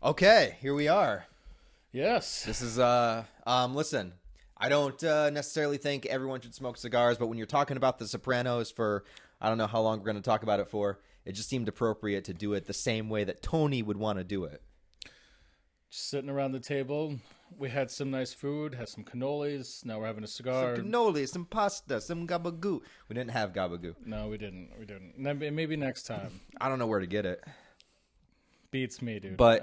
Okay, here we are. Yes. This is listen, I don't necessarily think everyone should smoke cigars, but when you're talking about The Sopranos for I don't know how long we're going to talk about it for, it just seemed appropriate to do it the same way that Tony would want to do it. Just sitting around the table. We had some nice food, had some cannolis. Now we're having a cigar. Some cannoli, some pasta, some gabagoo. We didn't have gabagoo. No, we didn't. Maybe next time. I don't know where to get it. Beats me, dude. But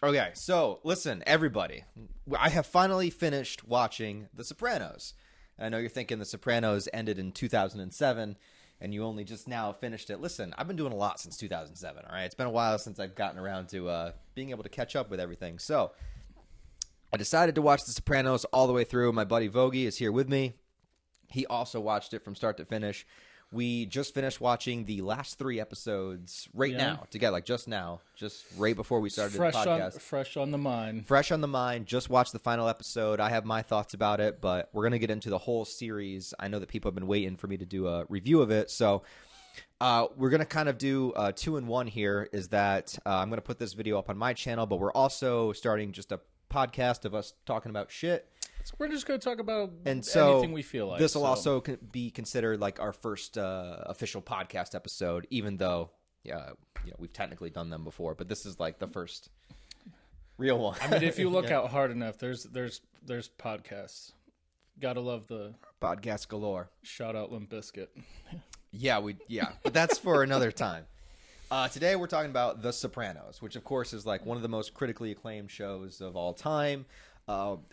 okay, so listen, everybody. I have finally finished watching The Sopranos. I know you're thinking The Sopranos ended in 2007 and you only just now finished it. Listen, I've been doing a lot since 2007, all right? It's been a while since I've gotten around to being able to catch up with everything. So, I decided to watch The Sopranos all the way through. My buddy Vogie is here with me. He also watched it from start to finish. We just finished watching the last 3 episodes now, together, like just now, just right before we started the podcast. Fresh on the mind. Fresh on the mind. Just watched the final episode. I have my thoughts about it, but we're going to get into the whole series. I know that people have been waiting for me to do a review of it, so we're going to kind of do 2-in-1 here, is that I'm going to put this video up on my channel, but we're also starting just a podcast of us talking about shit. So we're just going to talk about so anything we feel like. This will also be considered like our first official podcast episode, even though we've technically done them before, but this is like the first real one. I mean, if you look out hard enough, there's podcasts. Gotta love the podcast galore. Shout out Limp Bizkit. But that's for another time. Today we're talking about The Sopranos, which of course is like one of the most critically acclaimed shows of all time.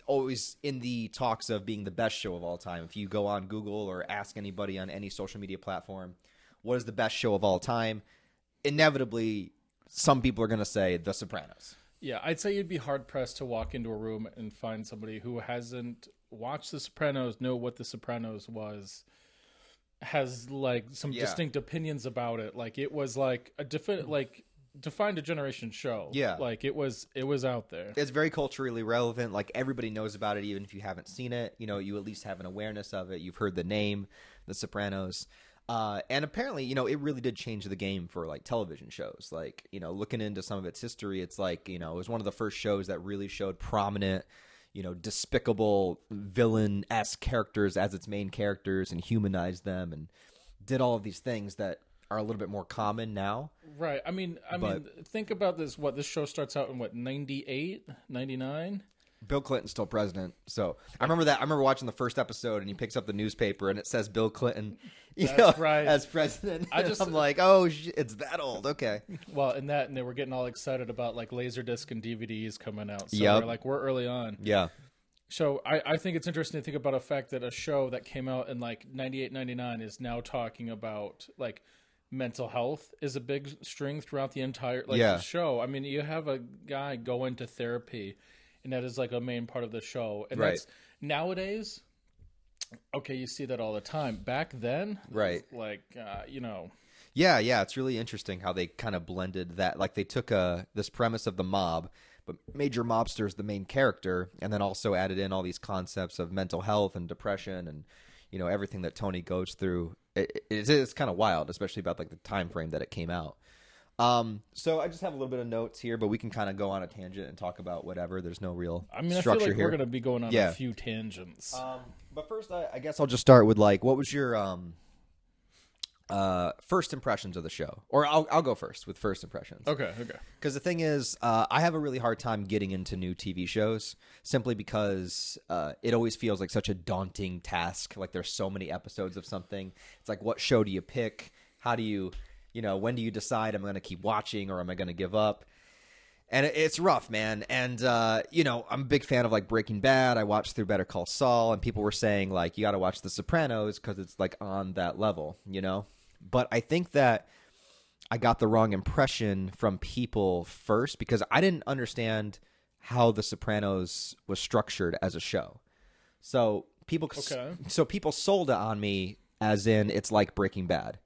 Always in the talks of being the best show of all time. If you go on Google or ask anybody on any social media platform, what is the best show of all time? Inevitably, some people are going to say The Sopranos. Yeah, I'd say you'd be hard-pressed to walk into a room and find somebody who hasn't watched The Sopranos, know what The Sopranos was, has like some distinct opinions about it. Like it was like a defined a generation show. Yeah. Like it was out there. It's very culturally relevant. Like everybody knows about it, even if you haven't seen it. You know, you at least have an awareness of it. You've heard the name, The Sopranos. And apparently, it really did change the game for like television shows. Like, looking into some of its history, it's like, it was one of the first shows that really showed prominent, despicable villain-esque characters as its main characters and humanized them and did all of these things that are a little bit more common now. Right. I mean, think about this. This show starts out in 98, 99? Bill Clinton's still president. So I remember that. I remember watching the first episode and he picks up the newspaper and it says Bill Clinton as president. I'm like, oh, it's that old. Okay. Well, and they were getting all excited about like Laserdisc and DVDs coming out. So we're early on. Yeah. So I think it's interesting to think about a fact that a show that came out in like 98, 99 is now talking about like mental health is a big string throughout the entire the show. I mean, you have a guy go into therapy, and that is like a main part of the show. And that's nowadays, okay, you see that all the time. Back then, like Yeah, it's really interesting how they kind of blended that. Like they took this premise of the mob, but Major Mobster's the main character, and then also added in all these concepts of mental health and depression and everything that Tony goes through. It's kind of wild, especially about like the time frame that it came out. So I just have a little bit of notes here, but we can kind of go on a tangent and talk about whatever. There's no real structure I feel like here. We're going to be going on a few tangents. But first, I guess I'll just start with like, what was your first impressions of the show? Or I'll go first with first impressions. Okay. Because the thing is, I have a really hard time getting into new TV shows simply because it always feels like such a daunting task. Like there's so many episodes of something. It's like, what show do you pick? How do you, when do you decide I'm going to keep watching or am I going to give up? And it's rough, man. And, I'm a big fan of like Breaking Bad. I watched through Better Call Saul, and people were saying like, you got to watch The Sopranos because it's like on that level, But I think that I got the wrong impression from people first because I didn't understand how The Sopranos was structured as a show. So people sold it on me as in it's like Breaking Bad,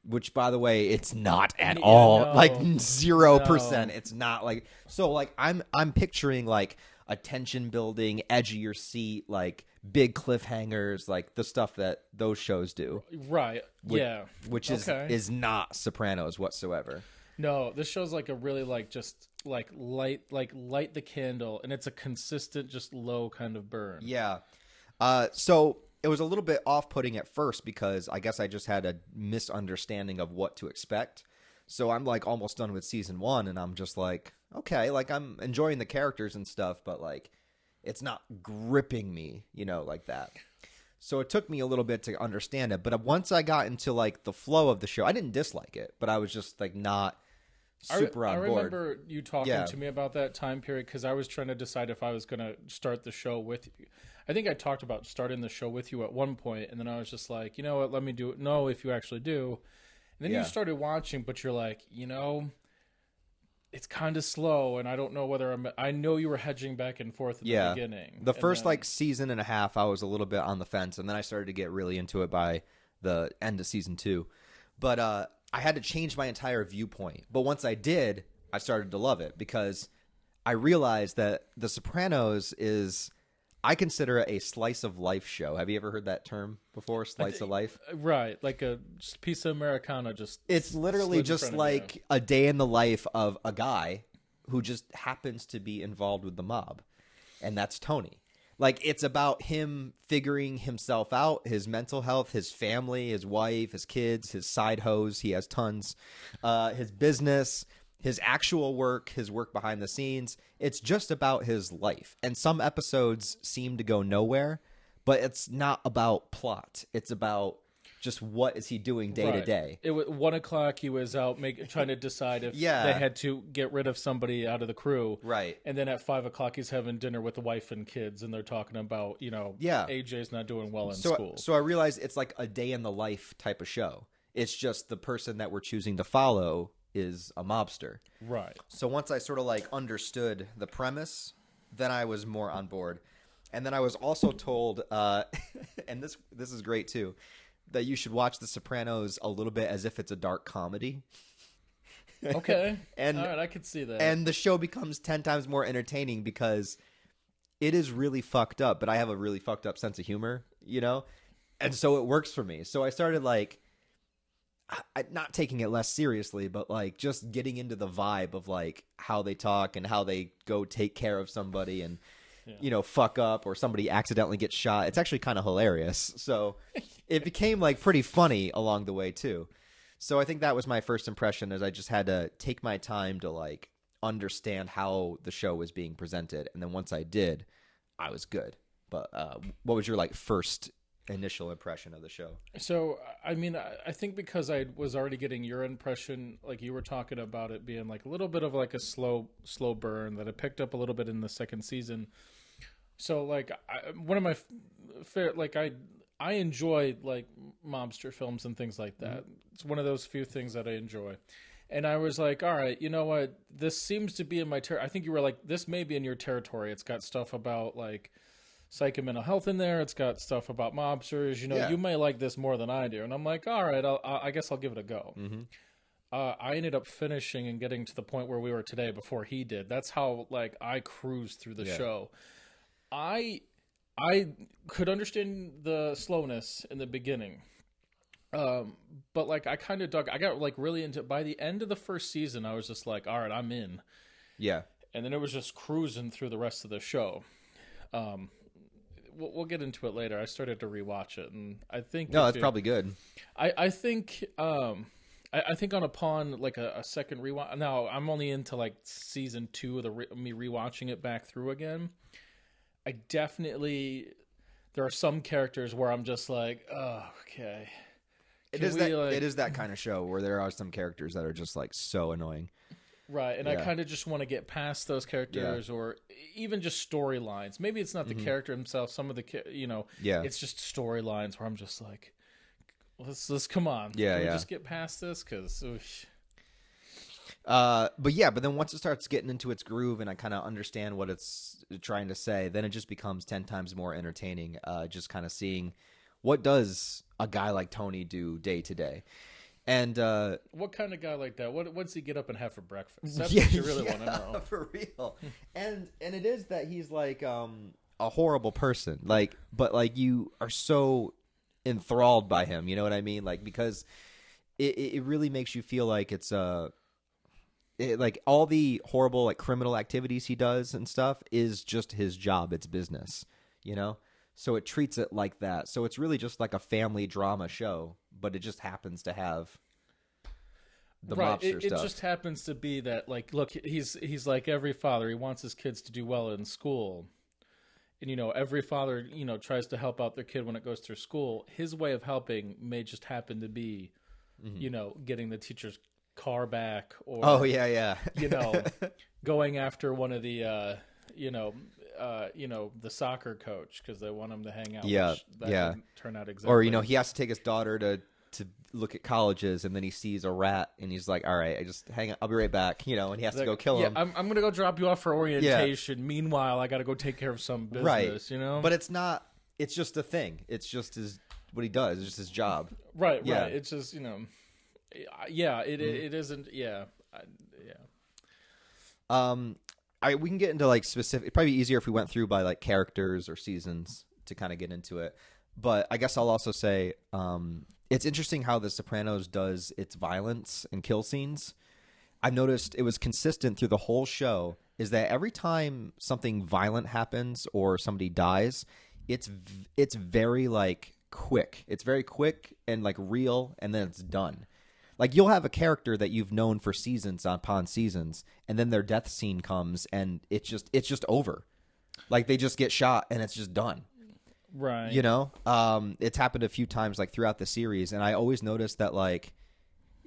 which by the way, it's not at all. No, like 0%. No. It's not like so. Like I'm picturing like a tension building, edge of your seat, like big cliffhangers, like the stuff that those shows do. Right. Which is not Sopranos whatsoever. No, this show's like a really like just light the candle, and it's a consistent, just low kind of burn. Yeah. So it was a little bit off-putting at first because I guess I just had a misunderstanding of what to expect. So I'm like almost done with season 1, and I'm just like, okay, like I'm enjoying the characters and stuff, but like it's not gripping me, like that. So it took me a little bit to understand it. But once I got into like the flow of the show, I didn't dislike it, but I was just like not super on board. I remember you talking to me about that time period because I was trying to decide if I was going to start the show with you. I think I talked about starting the show with you at one point, and then I was just like, you know what, let me do it. No, if you actually do. And then you started watching, but you're like, it's kind of slow, and I don't know whether I know you were hedging back and forth at the beginning. The first season and a half, I was a little bit on the fence, and then I started to get really into it by the end of season 2. But I had to change my entire viewpoint. But once I did, I started to love it because I realized that The Sopranos is, I consider it a slice of life show. Have you ever heard that term before? Slice of life? Right. Like a piece of Americana It's literally just like a day in the life of a guy who just happens to be involved with the mob. And that's Tony. Like, it's about him figuring himself out, his mental health, his family, his wife, his kids, his side hoes. He has tons. His business, his actual work, his work behind the scenes. It's just about his life. And some episodes seem to go nowhere, but it's not about plot. It's about just what is he doing day to day. It was 1 o'clock. He was out trying to decide if they had to get rid of somebody out of the crew. Right. And then at 5 o'clock, he's having dinner with the wife and kids, and they're talking about, AJ's not doing well in school. So I realized it's like a day in the life type of show. It's just the person that we're choosing to follow is a mobster. Right. So once I sort of like understood the premise, then I was more on board. And then I was also told, and this is great too, that you should watch The Sopranos a little bit as if it's a dark comedy. Okay. And all right, I could see that. And the show becomes 10 times more entertaining because it is really fucked up, but I have a really fucked up sense of humor, And so it works for me. So I started like not taking it less seriously, but like just getting into the vibe of like how they talk and how they go take care of somebody and fuck up or somebody accidentally gets shot. It's actually kind of hilarious. So it became like pretty funny along the way too. So I think that was my first impression, is I just had to take my time to like understand how the show was being presented. And then once I did, I was good. But what was your like first initial impression of the show? So, I mean, I think because I was already getting your impression, like you were talking about it being like a little bit of like a slow burn that I picked up a little bit in the second season. So like one of my I enjoy like mobster films and things like that. Mm-hmm. It's one of those few things that I enjoy. And I was like, all right, you know what? This seems to be in my I think you were like, this may be in your territory. It's got stuff about like psych and mental health in there. It's got stuff about mobsters. You may like this more than I do. And I'm like, all right, I guess I'll give it a go. Mm-hmm. I ended up finishing and getting to the point where we were today before he did. That's how like I cruised through the show. I could understand the slowness in the beginning. But like I kind of I got like really into, by the end of the first season, I was just like, all right, I'm in. Yeah. And then it was just cruising through the rest of the show. We'll get into it later. I started to rewatch it, and I think that's probably good. I think I think upon like a second rewatch. Now I'm only into like season 2 of me rewatching it back through again. I definitely, there are some characters where I'm just like, oh, okay. It is that kind of show where there are some characters that are just like so annoying. Right, and I kind of just want to get past those characters, or even just storylines. Maybe it's not the character himself. Some of the, it's just storylines where I'm just like, let's come on. Can we just get past this? Because, but then once it starts getting into its groove and I kind of understand what it's trying to say, then it just becomes 10 times more entertaining. Just kind of seeing what does a guy like Tony do day to day. And what kind of guy like that? What does he get up and have for breakfast? That's what you really want to know. For real. And it is that he's like a horrible person. Like, but like you are so enthralled by him. You know what I mean? Like, because it really makes you feel like it's like all the horrible like criminal activities he does and stuff is just his job. It's business, you know? So it treats it like that. So it's really just like a family drama show, but it just happens to have the mobster stuff. It just happens to be that, like, look, he's like every father. He wants his kids to do well in school. And, you know, every father, you know, tries to help out their kid when it goes through school. His way of helping may just happen to be, you know, getting the teacher's car back, or you know, going after one of the the soccer coach because they want him to hang out. Which that didn't turn out exactly. Or, you know, he has to take his daughter to look at colleges, and then he sees a rat, and he's like, all right, I just hang on, I'll be right back, you know, and he has to go kill him. I'm going to go drop you off for orientation. Meanwhile, I got to go take care of some business, you know? But it's not, it's just a thing. It's just what he does. It's just his job. Right. It's just, you know, it isn't, we can get into like specific, it'd probably be easier if we went through by like characters or seasons to kind of get into it. But I guess I'll also say, it's interesting how The Sopranos does its violence and kill scenes. I've noticed it was consistent through the whole show, is that every time something violent happens or somebody dies, it's very like quick. It's very quick and like real, and then it's done. Like you'll have a character that you've known for seasons upon seasons, and then their death scene comes, and it's just over. Like they just get shot, and it's just done. Right. You know, it's happened a few times like throughout the series, and I always notice that like,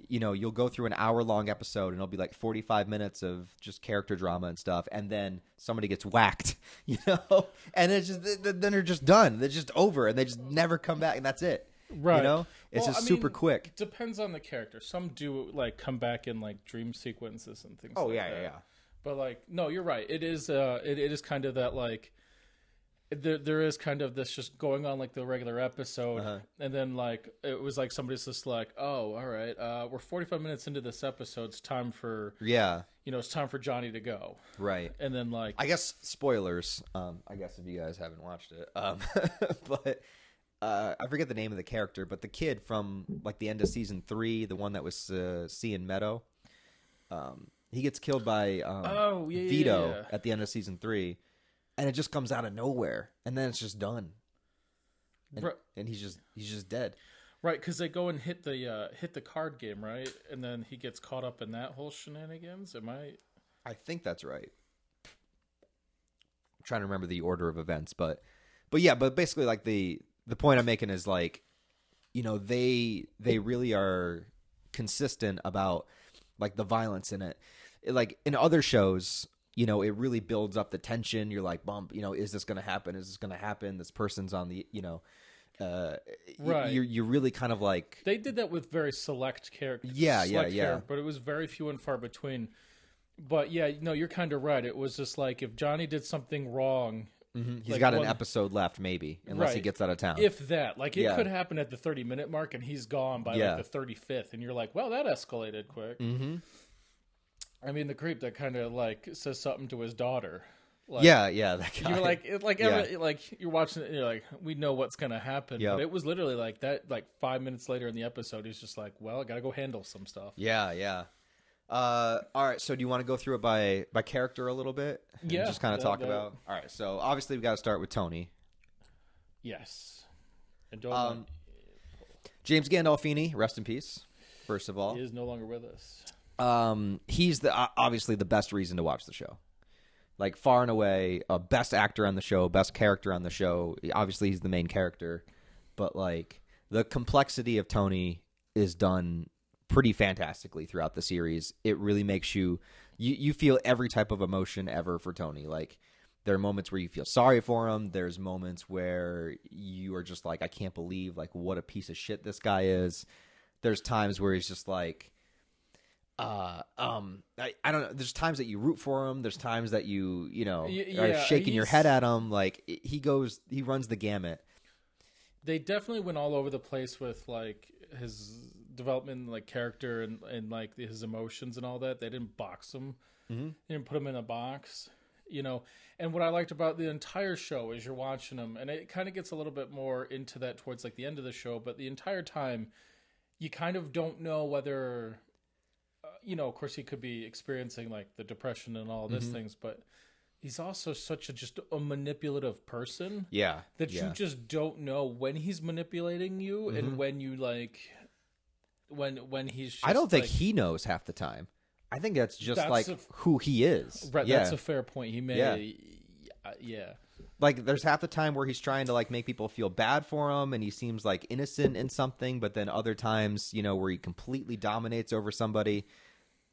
you know, you'll go through an hour-long episode and it'll be like 45 minutes of just character drama and stuff, and then somebody gets whacked, you know, and it's just then they're just done. They're just over, and they just never come back, and that's it. Right. You know, it's super quick. Depends on the character. Some do like come back in like dream sequences and things. Oh like yeah, that. yeah. But like, no, you're right. It is kind of that like. There is kind of this just going on like the regular episode, and then like it was like somebody's just like, oh, all right, we're 45 minutes into this episode. It's time for it's time for Johnny to go, right? And then like I guess spoilers. I guess if you guys haven't watched it, but I forget the name of the character, but the kid from like the end of season 3, the one that was seeing Meadow, he gets killed by Vito at the end of season 3. And it just comes out of nowhere, and then it's just done, and he's just dead. Right, because they go and hit the card game, right, and then he gets caught up in that whole shenanigans. I think that's right. I'm trying to remember the order of events, but basically, like the point I'm making is like, you know, they really are consistent about like the violence in it. Like in other shows, you know, it really builds up the tension. You're like, bump, you know, is this going to happen? Is this going to happen? This person's on the, you know, right. You're really kind of like. They did that with very select characters. Yeah. But it was very few and far between. But yeah, no, you're kind of right. It was just like if Johnny did something wrong. Mm-hmm. He's got an episode left, maybe, unless he gets out of town. If that. Like, it could happen at the 30-minute mark, and he's gone by like the 35th. And you're like, well, that escalated quick. Mm-hmm. I mean, the creep that kind of like says something to his daughter. Like, that guy. You're like, you're watching it, and you're like, we know what's gonna happen. But it was literally like that. Like 5 minutes later in the episode, he's just like, well, I gotta go handle some stuff. Yeah. All right. So do you want to go through it by character a little bit? And just kind of talk about. All right. So obviously we got to start with Tony. Yes. And James Gandolfini, rest in peace. First of all, he is no longer with us. He's obviously the best reason to watch the show. Like far and away, best actor on the show, best character on the show. Obviously, he's the main character, but like the complexity of Tony is done pretty fantastically throughout the series. It really makes you feel every type of emotion ever for Tony. Like there are moments where you feel sorry for him. There's moments where you are just like, I can't believe like what a piece of shit this guy is. There's times where he's just like. I don't know. There's times that you root for him. There's times that you are shaking your head at him. Like he runs the gamut. They definitely went all over the place with like his development, like character and like his emotions and all that. They didn't box him. Mm-hmm. They didn't put him in a box, you know. And what I liked about the entire show is you're watching him, and it kind of gets a little bit more into that towards like the end of the show. But the entire time, you kind of don't know whether. of course he could be experiencing like the depression and all these things, but he's also such just a manipulative person. Yeah. That you just don't know when he's manipulating you and when you like, when he's just, I don't think he knows half the time. I think that's just who he is. Right. Yeah. That's a fair point. He may. Yeah. Like there's half the time where he's trying to like make people feel bad for him and he seems like innocent in something, but then other times, where he completely dominates over somebody.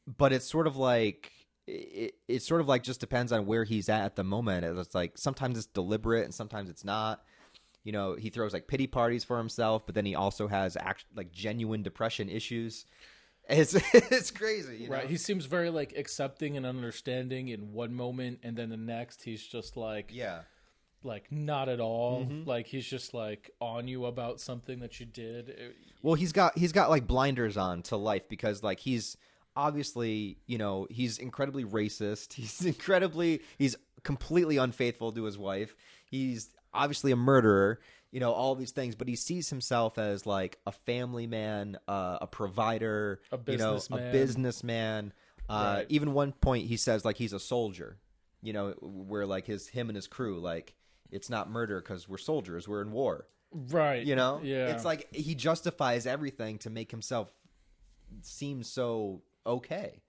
But it's sort of like it sort of like just depends on where he's at the moment. It's like sometimes it's deliberate and sometimes it's not. He throws like pity parties for himself, but then he also has like genuine depression issues. It's crazy, right? He seems very like accepting and understanding in one moment, and then the next he's just like like not at all. Like he's just like on you about something that you did. Well, he's got like blinders on to life because like he's obviously he's incredibly racist. He's completely unfaithful to his wife. He's obviously a murderer. All these things, but he sees himself as like a family man, a provider, a businessman. Right. Even one point he says like he's a soldier, where like him and his crew, like it's not murder because we're soldiers, we're in war. Right. Yeah. It's like he justifies everything to make himself seem so okay,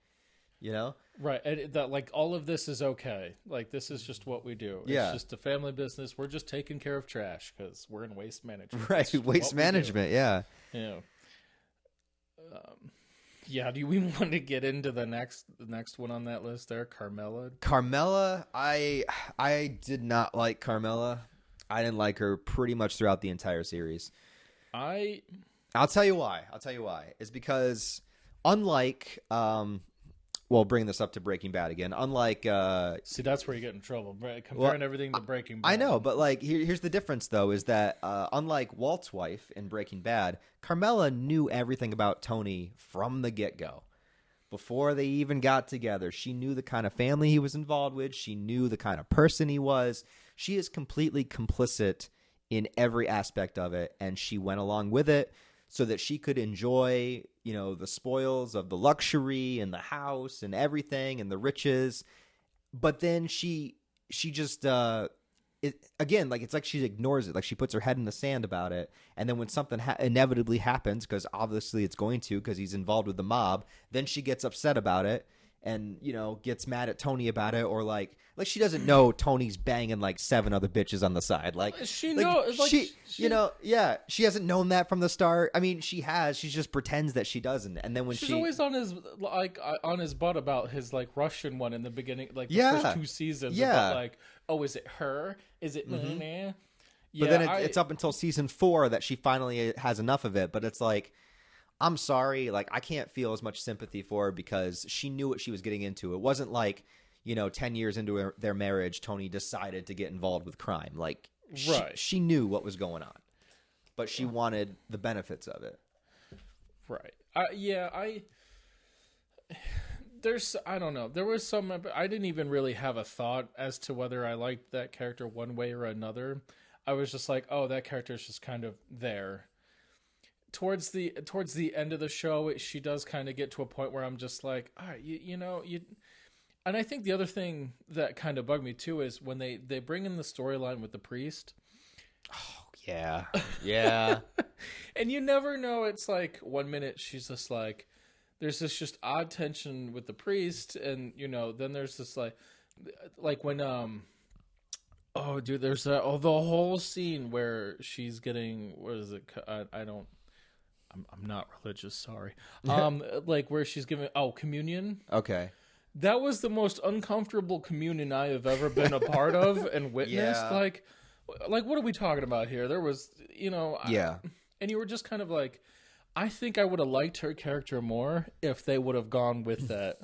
Right, and that like all of this is okay. Like this is just what we do. It's just a family business. We're just taking care of trash because we're in waste management. Right, waste management. Yeah. Yeah. Do we want to get into the next one on that list? There, Carmela. Carmela, I did not like Carmela. I didn't like her pretty much throughout the entire series. I'll tell you why. It's because unlike bringing this up to Breaking Bad again. Unlike, see, that's where you get in trouble, comparing everything to Breaking Bad. I know, but like, here's the difference, though, is that unlike Walt's wife in Breaking Bad, Carmela knew everything about Tony from the get-go. Before they even got together, she knew the kind of family he was involved with. She knew the kind of person he was. She is completely complicit in every aspect of it, and she went along with it so that she could enjoy, the spoils of the luxury and the house and everything and the riches. But then she just, again, like, it's like she ignores it. Like she puts her head in the sand about it. And then when something inevitably happens, because obviously it's going to, because he's involved with the mob, then she gets upset about it and, gets mad at Tony about it, or like she doesn't know Tony's banging like 7 other bitches on the side. Like she knows, like, she hasn't known that from the start. I mean, she has. She just pretends that she doesn't. And then when she's always on his butt about his like Russian one in the beginning, like the first 2 seasons. Yeah. About, like, oh, is it her? Is it nah? But then it's up until season 4 that she finally has enough of it. But it's like, I'm sorry, like I can't feel as much sympathy for her because she knew what she was getting into. It wasn't like, 10 years into their marriage, Tony decided to get involved with crime. Like, she knew what was going on, but she wanted the benefits of it. Right. I don't know. There was some, I didn't even really have a thought as to whether I liked that character one way or another. I was just like, oh, that character is just kind of there. Towards the end of the show, she does kind of get to a point where I'm just like, all right, and I think the other thing that kind of bugged me too is when they bring in the storyline with the priest. Oh yeah, yeah. And you never know. It's like 1 minute she's just like, there's this just odd tension with the priest, and then there's this like when oh dude, there's the whole scene where she's getting, what is it? I'm not religious, sorry. Like where she's giving communion. Okay. That was the most uncomfortable communion I have ever been a part of and witnessed. Yeah. Like what are we talking about here? There was, and you were just kind of like, I think I would have liked her character more if they would have gone with that.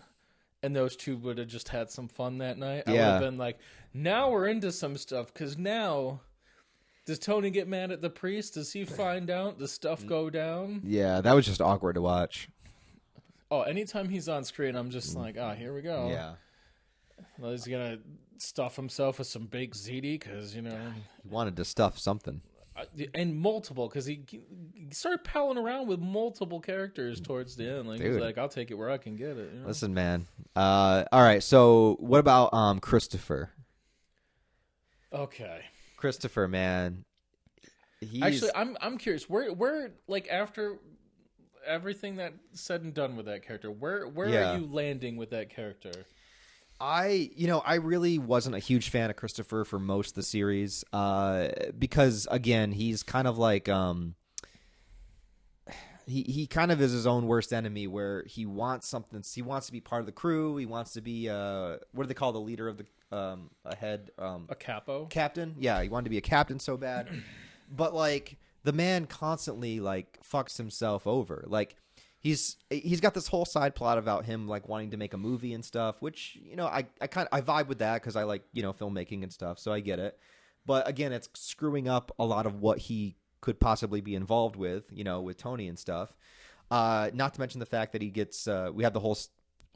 And those two would have just had some fun that night. I would have been like, now we're into some stuff. Because now, does Tony get mad at the priest? Does he find out? Does stuff go down? Yeah, that was just awkward to watch. Oh, anytime he's on screen, I'm just like, here we go. Yeah. Well, he's going to stuff himself with some baked ziti because, He wanted to stuff something. And multiple, because he started palling around with multiple characters towards the end. Like, he's like, I'll take it where I can get it. You know? Listen, man. All right. So what about Christopher? Okay. Christopher, man. Actually, I'm curious. Where like after everything that's said and done with that character, where are you landing with that character? I really wasn't a huge fan of Christopher for most of the series, because again, he's kind of like he kind of is his own worst enemy, where he wants something. He wants to be part of the crew. He wants to be what do they call the leader of the a head a capo captain? Yeah, he wanted to be a captain so bad, but like the man constantly like fucks himself over, like. He's got this whole side plot about him like wanting to make a movie and stuff, which I vibe with that because I like filmmaking and stuff, so I get it. But again, it's screwing up a lot of what he could possibly be involved with, with Tony and stuff. Not to mention the fact that he gets we have the whole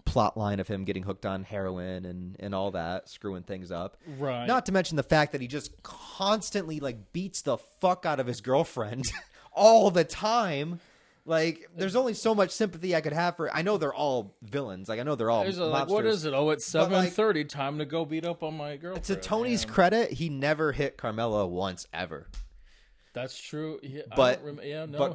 plot line of him getting hooked on heroin and all that, screwing things up. Right. Not to mention the fact that he just constantly like beats the fuck out of his girlfriend all the time. Like, there's only so much sympathy I could have for. I know they're all villains. Like, I know they're all mobsters. Like, what is it? Oh, it's 7:30. Time to go beat up on my girlfriend. To Tony's credit, he never hit Carmela once ever. That's true. But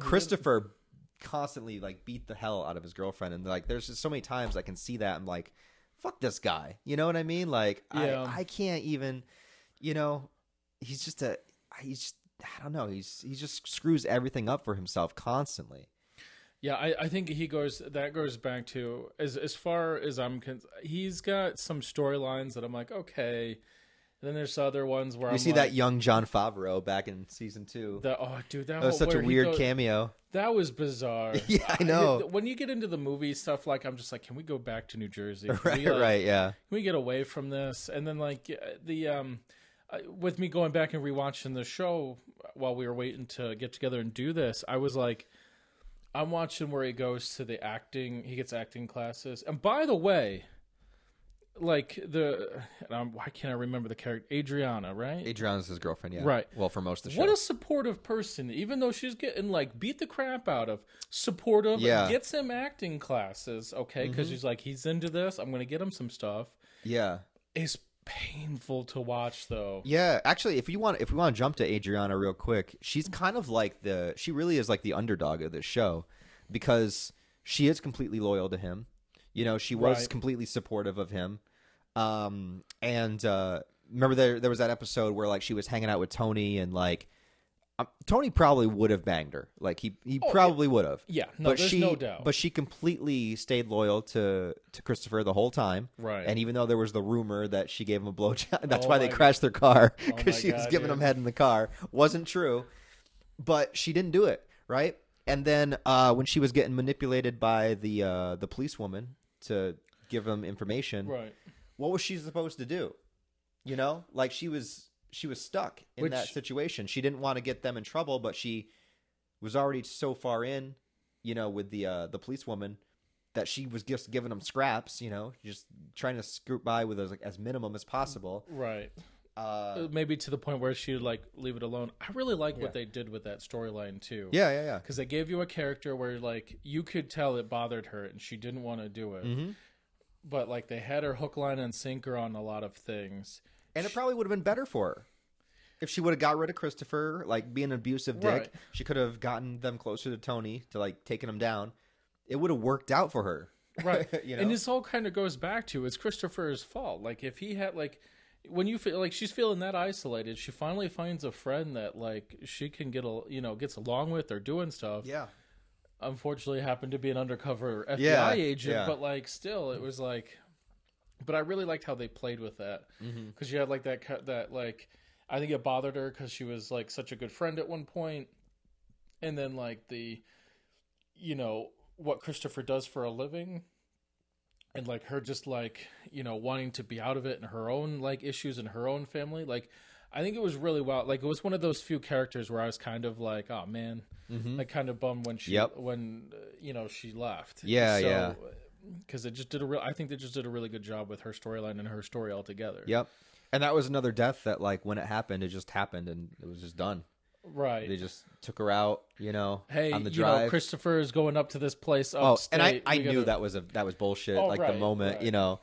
Christopher constantly like beat the hell out of his girlfriend, and like, there's just so many times I can see that. I'm like, fuck this guy. You know what I mean? Like, I can't even. He's just I don't know. He just screws everything up for himself constantly. Yeah, I think that goes back to as far as he's got some storylines that I'm like, okay. And then there's other ones where you see that young Jon Favreau back in season 2. That was such a weird cameo. That was bizarre. Yeah, I know. When you get into the movie stuff, like I'm just like, can we go back to New Jersey? Right, yeah. Can we get away from this? And then like with me going back and rewatching the show while we were waiting to get together and do this, I was like, I'm watching where he goes to he gets acting classes. And by the way, like why can't I remember the character? Adriana, right? Adriana's his girlfriend, yeah. Right. Well, for most of the show. What a supportive person, even though she's getting like beat the crap out of. Supportive, gets him acting classes, okay? Because he's into this. I'm going to get him some stuff. Yeah. It's painful to watch, though. Yeah, actually, if we want to jump to Adriana real quick, she's kind of like she really is like the underdog of this show, because she is completely loyal to him. She was completely supportive of him. And remember there was that episode where like she was hanging out with Tony, and like Tony probably would have banged her. Like he probably would have. Yeah, there's no doubt. But she completely stayed loyal to Christopher the whole time. Right. And even though there was the rumor that she gave him a blowjob, that's why they crashed their car, because she was giving him head in the car. Wasn't true, but she didn't do it, right? And then when she was getting manipulated by the policewoman to give him information, right? What was she supposed to do? Like she was stuck in that situation. She didn't want to get them in trouble, but she was already so far in, with the policewoman, that she was just giving them scraps, just trying to scoot by with as minimum as possible. Right. Maybe to the point where she would like leave it alone. I really like what they did with that storyline too. Yeah. Because they gave you a character where like you could tell it bothered her and she didn't want to do it. Mm-hmm. But like they had her hook, line, and sinker on a lot of things. And it probably would have been better for her. If she would have got rid of Christopher, like being an abusive dick, she could have gotten them closer to Tony, to like taking him down. It would have worked out for her. Right. And this all kind of goes back to it's Christopher's fault. Like if he had like, when you feel like she's feeling that isolated, she finally finds a friend that like she can gets along with or doing stuff. Yeah. Unfortunately happened to be an undercover FBI agent, but like still it was like, but I really liked how they played with that. Because you had like that like, I think it bothered her because she was like such a good friend at one point, and then like what Christopher does for a living, and like her just like wanting to be out of it and her own like issues in her own family. Like I think it was really well. Like it was one of those few characters where I was kind of like, oh man, like kind of bummed when she she left. Yeah. Because it just I think they just did a really good job with her storyline and her story altogether. Yep. And that was another death that, like, when it happened, it just happened and it was just done. Right. They just took her out, Hey, on the drive. Christopher is going up to this place upstate. And I knew that was bullshit. Oh, the moment, right.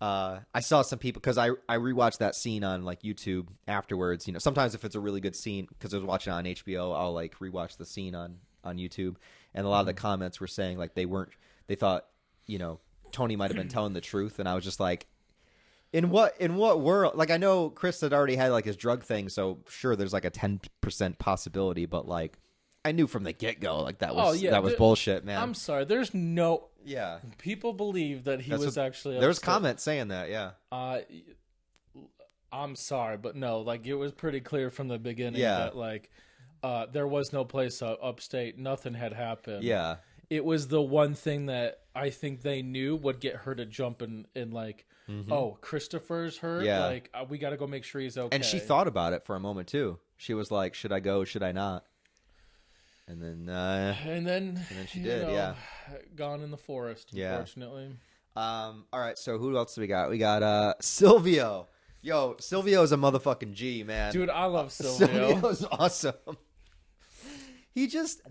I saw some people because I rewatched that scene on like YouTube afterwards. Sometimes if it's a really good scene, because I was watching it on HBO, I'll like rewatch the scene on YouTube, and a lot of the comments were saying like they thought Tony might have been telling the truth, and I was just like, in what world? Like I know Chris had already had like his drug thing, so sure there's like a 10% possibility, but like I knew from the get-go like that was bullshit, man. I'm sorry, there's no. Yeah. People believe that he was actually upset. There was comments saying that, yeah. I'm sorry, but no, like it was pretty clear from the beginning that like there was no place upstate. Nothing had happened. Yeah. It was the one thing that I think they knew would get her to jump in like, oh, Christopher's hurt? Yeah. Like, we got to go make sure he's okay. And she thought about it for a moment, too. She was like, should I go? Should I not? And then she did, gone in the forest, unfortunately. All right, so who else do we got? We got Silvio. Yo, Silvio's a motherfucking G, man. Dude, I love Silvio. Silvio's awesome. He just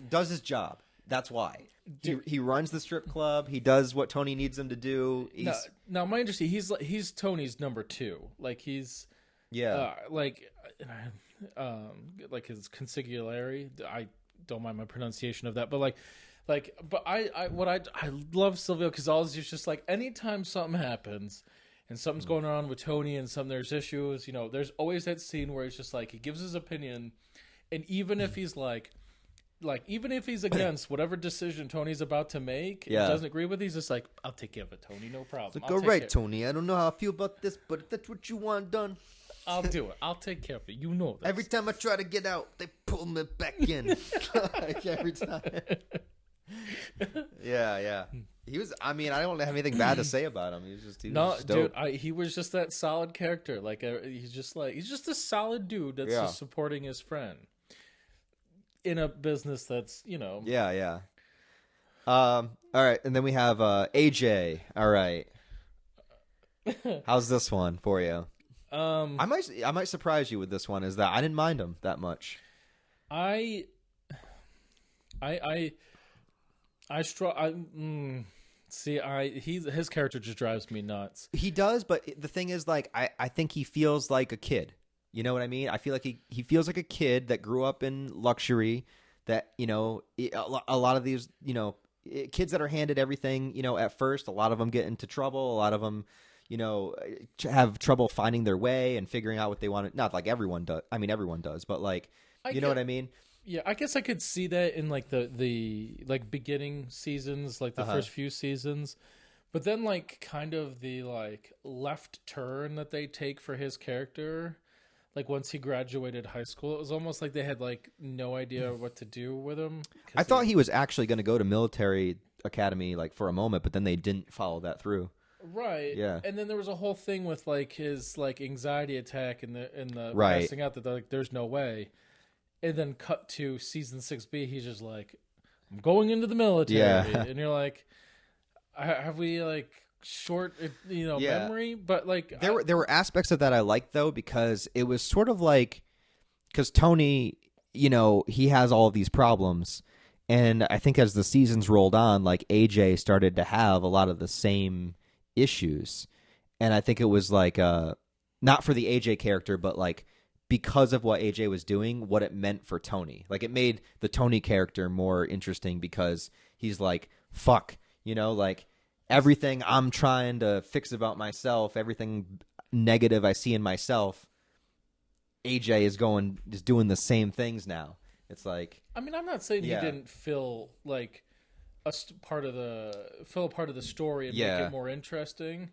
does his job. That's why. He runs the strip club. He does what Tony needs him to do. Now, my understanding, he's Tony's number 2. Like he's like his consigliere. I don't mind my pronunciation of that, but I love Silvio because always he's just like anytime something happens and something's going on with Tony and there's issues, there's always that scene where he's just like he gives his opinion, and even if he's even if he's against whatever decision Tony's about to make and doesn't agree with, he's just like, I'll take care of it, Tony, no problem. It's like, all right, Tony, I don't know how I feel about this, but if that's what you want done, I'll do it. I'll take care of it. You know this. Every time I try to get out, they pull me back in. Like every time. Yeah. He was. I mean, I don't have anything bad to say about him. He was just dope. Dude. He was just that solid character. Like he's just a solid dude that's just supporting his friend in a business that's Yeah. All right, and then we have AJ. All right. How's this one for you? I might surprise you with this one. Is that I didn't mind him that much. His character just drives me nuts. He does, but the thing is, like, I think he feels like a kid. You know what I mean? I feel like he feels like a kid that grew up in luxury. That a lot of these kids that are handed everything at first. A lot of them get into trouble. A lot of them have trouble finding their way and figuring out what they want. Not like everyone does. I mean, everyone does, but like, know what I mean? Yeah, I guess I could see that in like the like beginning seasons, like the first few seasons, but then like kind of the like left turn that they take for his character, like once he graduated high school, it was almost like they had like no idea what to do with him. I thought he was actually going to go to military academy like for a moment, but then they didn't follow that through. Right. Yeah. And then there was a whole thing with like his like anxiety attack and the right. passing out that like there's no way. And then cut to season 6B, he's just like, I'm going into the military. Yeah. And you're like, have we like short memory? But like there were aspects of that I liked though, because it was sort of like, because Tony, he has all of these problems. And I think as the seasons rolled on, like AJ started to have a lot of the same issues. And I think it was like not for the AJ character, but like because of what AJ was doing, what it meant for Tony. Like it made the Tony character more interesting because he's like, fuck, like everything I'm trying to fix about myself, everything negative I see in myself, AJ is doing the same things now. It's like, I mean, I'm not saying he didn't fill like part of the story and make it more interesting.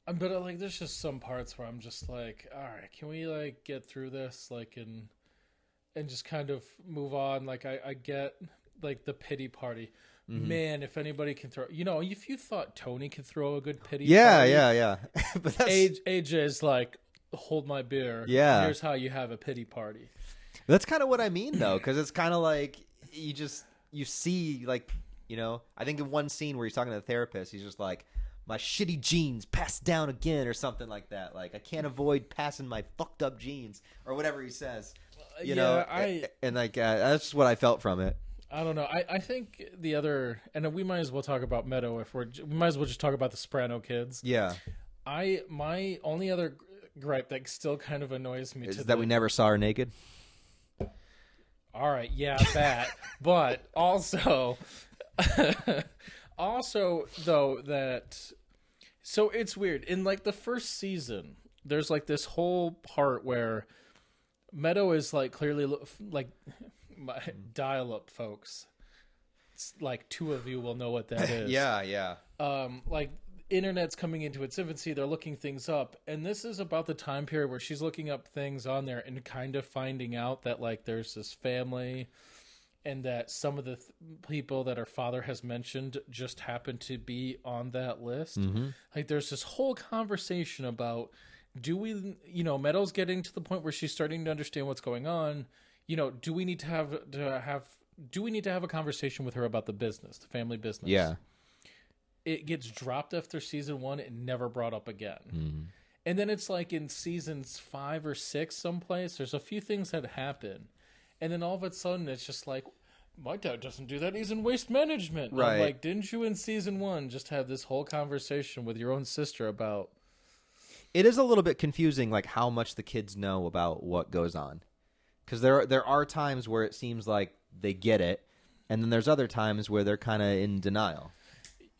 But like, there's just some parts where I'm just like, all right, can we like get through this, like, and just kind of move on? Like, I get like the pity party. Mm-hmm. Man, if anybody can throw, if you thought Tony could throw a good pity party, yeah. But that's... AJ is like, hold my beer. Yeah, here's how you have a pity party. That's kind of what I mean, though, because it's kind of like you see, like, I think in one scene where he's talking to the therapist, he's just like, my shitty genes passed down again or something like that. Like, I can't avoid passing my fucked up genes or whatever he says. you know, and like that's what I felt from it. I don't know. I think the other, and we might as well talk about Meadow we might as well just talk about the Soprano kids. Yeah. My only other gripe that still kind of annoys me is that we never saw her naked. All right, yeah, that. But also though that, so it's weird. In like the first season, there's like this whole part where Meadow is like clearly like dial-up, folks. It's like two of you will know what that is. Yeah. Like internet's coming into its infancy. They're looking things up, and this is about the time period where she's looking up things on there and kind of finding out that like there's this family, and that some of the people that her father has mentioned just happen to be on that list. Mm-hmm. Like there's this whole conversation about, do we, you know, Meadow's getting to the point where she's starting to understand what's going on. You know, do we need to have a conversation with her about the business, the family business? Yeah. It gets dropped after season 1 and never brought up again. Mm-hmm. And then it's like in seasons 5 or 6 someplace, there's a few things that happen. And then all of a sudden it's just like, my dad doesn't do that. He's in waste management. Right. I'm like, didn't you in season 1 just have this whole conversation with your own sister about... It is a little bit confusing, like how much the kids know about what goes on. Because there are times where it seems like they get it, and then there's other times where they're kind of in denial.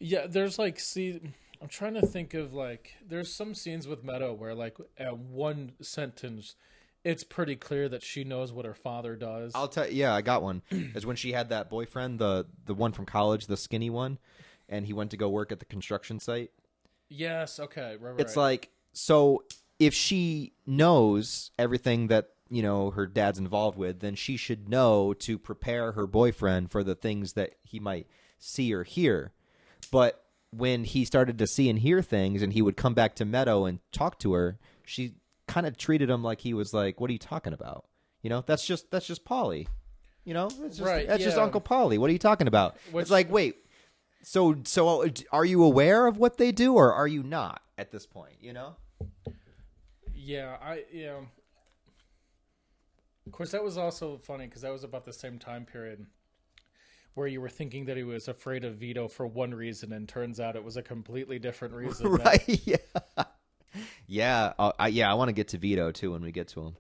Yeah, there's like, I'm trying to think of like, there's some scenes with Meadow where like at one sentence, it's pretty clear that she knows what her father does. I'll tell you, yeah, I got one. Is when she had that boyfriend, the one from college, the skinny one, and he went to go work at the construction site. Yes, okay, right. It's like, so if she knows everything that, you know, her dad's involved with, then she should know to prepare her boyfriend for the things that he might see or hear. But when he started to see and hear things and he would come back to Meadow and talk to her, she kind of treated him like he was like, what are you talking about? You know, that's just Paulie. You know, it's just, that's just Uncle Paulie. What are you talking about? It's like, wait, so are you aware of what they do or are you not at this point, you know? Yeah, Of course, that was also funny because that was about the same time period where you were thinking that he was afraid of Vito for one reason, and turns out it was a completely different reason. Right? Yeah. I want to get to Vito too when we get to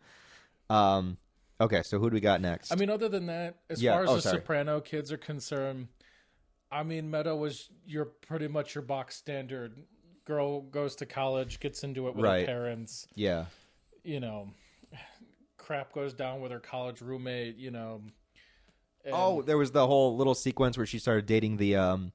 him. Okay, so who do we got next? I mean, other than that, as far as the Soprano kids are concerned, I mean, Meadow was pretty much your box standard. Girl goes to college, gets into it with her parents. Yeah. You know, crap goes down with her college roommate, you know. There was the whole little sequence where she started dating the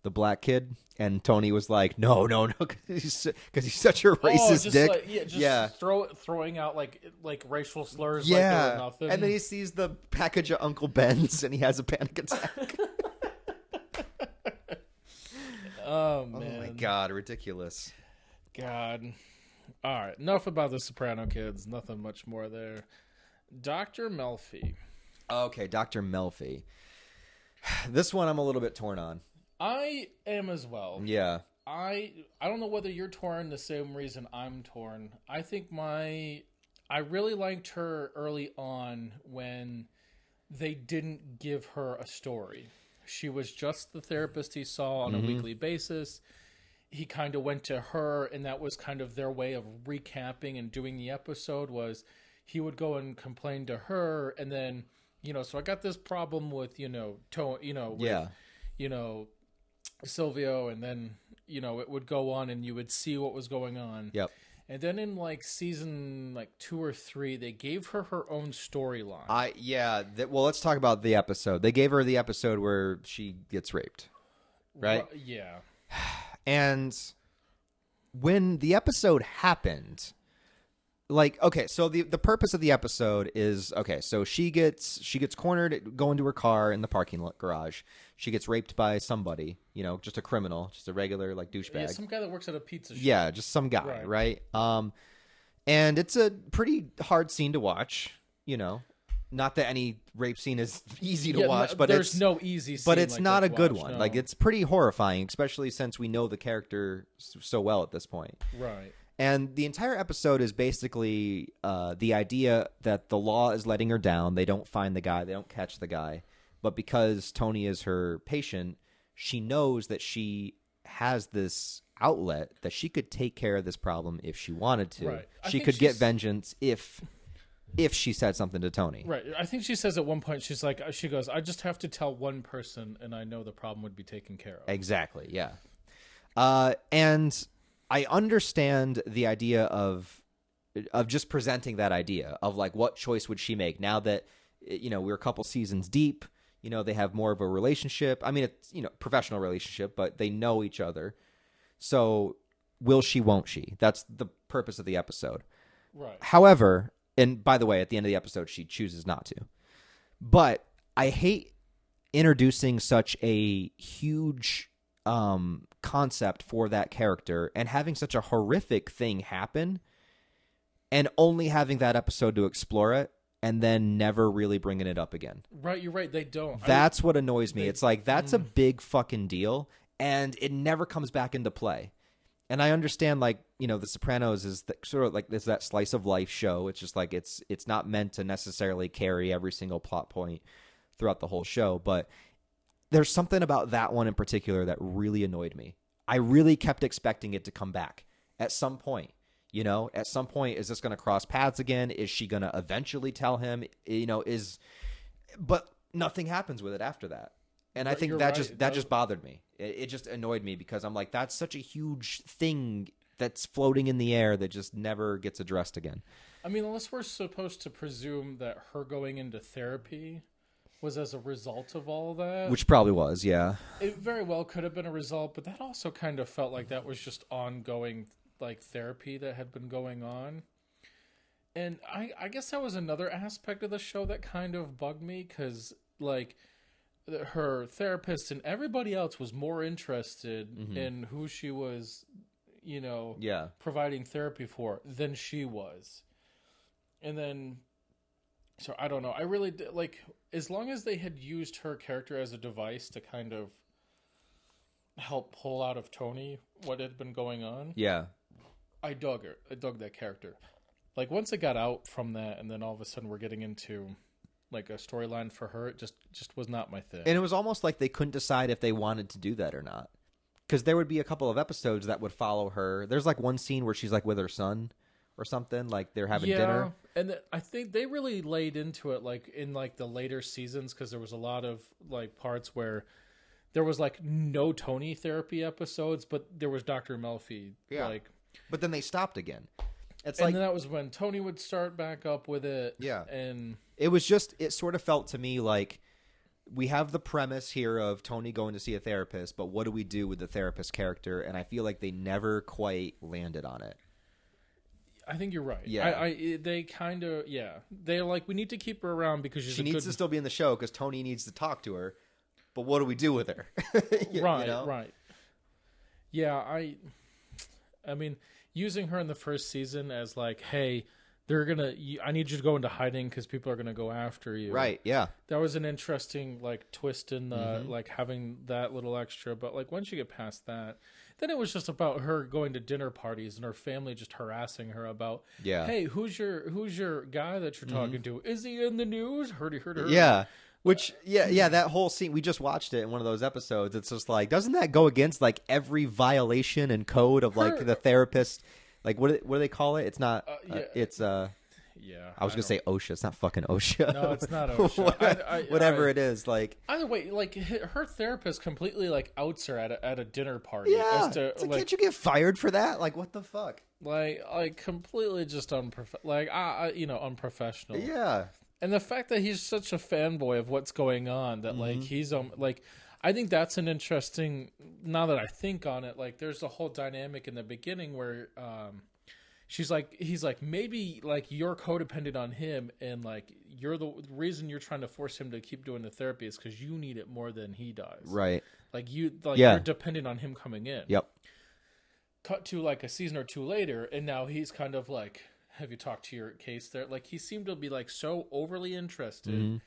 black kid, and Tony was like, no, because he's such a racist dick. Throwing out like racial slurs. Yeah, like they were nothing. And then he sees the package of Uncle Ben's, and he has a panic attack. Oh man! Oh my God, ridiculous. God. All right, enough about the Soprano kids. Nothing much more there. Dr. Melfi. Okay, Dr. Melfi. This one I'm a little bit torn on. I am as well. Yeah. I don't know whether you're torn the same reason I'm torn. I think I really liked her early on when they didn't give her a story. She was just the therapist he saw on a weekly basis. He kind of went to her, and that was kind of their way of recapping and doing the episode. Was he would go and complain to her, and then, you know, so I got this problem with, Silvio, and then, you know, it would go on, and you would see what was going on. Yep. And then in like season 2 or 3, they gave her own storyline. Well, let's talk about the episode. They gave her the episode where she gets raped, right? Yeah. And when the episode happened, like, okay, so the purpose of the episode is, okay, so she gets cornered going to her car in the parking lot garage. She gets raped by somebody, you know, just a criminal, just a regular like douchebag. Yeah, some guy that works at a pizza shop. Yeah, just some guy, right? And it's a pretty hard scene to watch, you know. Not that any rape scene is easy to watch, but there's no easy scene. But it's like not a good watch, one. No. Like, it's pretty horrifying, especially since we know the character so well at this point. Right. And the entire episode is basically the idea that the law is letting her down. They don't find the guy. They don't catch the guy. But because Tony is her patient, she knows that she has this outlet that she could take care of this problem if she wanted to. Right. She could get vengeance if she said something to Tony. Right. I think she says at one point, she goes, I just have to tell one person and I know the problem would be taken care of. Exactly. Yeah. And I understand the idea of just presenting that idea of like, what choice would she make now that, we're a couple seasons deep, they have more of a relationship. I mean, it's, professional relationship, but they know each other. So will she, won't she? That's the purpose of the episode. Right. However, and by the way, at the end of the episode, she chooses not to. But I hate introducing such a huge concept for that character and having such a horrific thing happen and only having that episode to explore it and then never really bringing it up again. Right, you're right. They don't. That's what annoys me. It's like, that's a big fucking deal, and it never comes back into play. And I understand, like, The Sopranos is sort of like that slice of life show. It's just like it's not meant to necessarily carry every single plot point throughout the whole show. But there's something about that one in particular that really annoyed me. I really kept expecting it to come back at some point. At some point, is this going to cross paths again? Is she going to eventually tell him? But nothing happens with it after that. And I think that just bothered me. It just annoyed me because I'm like, that's such a huge thing that's floating in the air that just never gets addressed again. I mean, unless we're supposed to presume that her going into therapy was as a result of all that. Which probably was, yeah. It very well could have been a result, but that also kind of felt like that was just ongoing, like, therapy that had been going on. And I guess that was another aspect of the show that kind of bugged me because, like, her therapist and everybody else was more interested in who she was, providing therapy for than she was. And then, so I don't know. I really did, like, as long as they had used her character as a device to kind of help pull out of Tony what had been going on. Yeah. I dug her. I dug that character. Like, once it got out from that, and then all of a sudden we're getting into like a storyline for her, it just was not my thing. And it was almost like they couldn't decide if they wanted to do that or not. Because there would be a couple of episodes that would follow her. There's like one scene where she's like with her son or something, like they're having dinner. And I think they really laid into it like in like the later seasons because there was a lot of like parts where there was like no Tony therapy episodes, but there was Dr. Melfi. Yeah. Like, but then they stopped again. It's and then that was when Tony would start back up with it. Yeah. And it sort of felt to me like we have the premise here of Tony going to see a therapist, but what do we do with the therapist character? And I feel like they never quite landed on it. I think you're right. Yeah. They kind of, they're like, we need to keep her around because she needs to still be in the show because Tony needs to talk to her. But what do we do with her? Right. Yeah, I mean, using her in the first season as like, hey, I need you to go into hiding because people are gonna go after you. Right. Yeah. That was an interesting like twist in the like having that little extra. But like once you get past that, then it was just about her going to dinner parties and her family just harassing her about, hey, who's your guy that you're talking to? Is he in the news? Heard. Yeah. Which, that whole scene, we just watched it in one of those episodes. It's just like, doesn't that go against like every violation and code of like the therapist? Like, what do they call it? It's not, it's, I was going to say OSHA. It's not fucking OSHA. No, it's not OSHA. Whatever it is, like. Either way, like her therapist completely like outs her at a dinner party. Yeah. As to, like, can't you get fired for that? Like, what the fuck? Like completely just unprofessional. Yeah. And the fact that he's such a fanboy of what's going on that like he's like, I think that's an interesting. Now that I think on it, like there's a whole dynamic in the beginning where he's like maybe like you're codependent on him and like you're the reason you're trying to force him to keep doing the therapy is because you need it more than he does. Right. Like you're dependent on him coming in. Yep. Cut to like a season or two later, and now he's kind of like. Have you talked to your case there? Like he seemed to be like so overly interested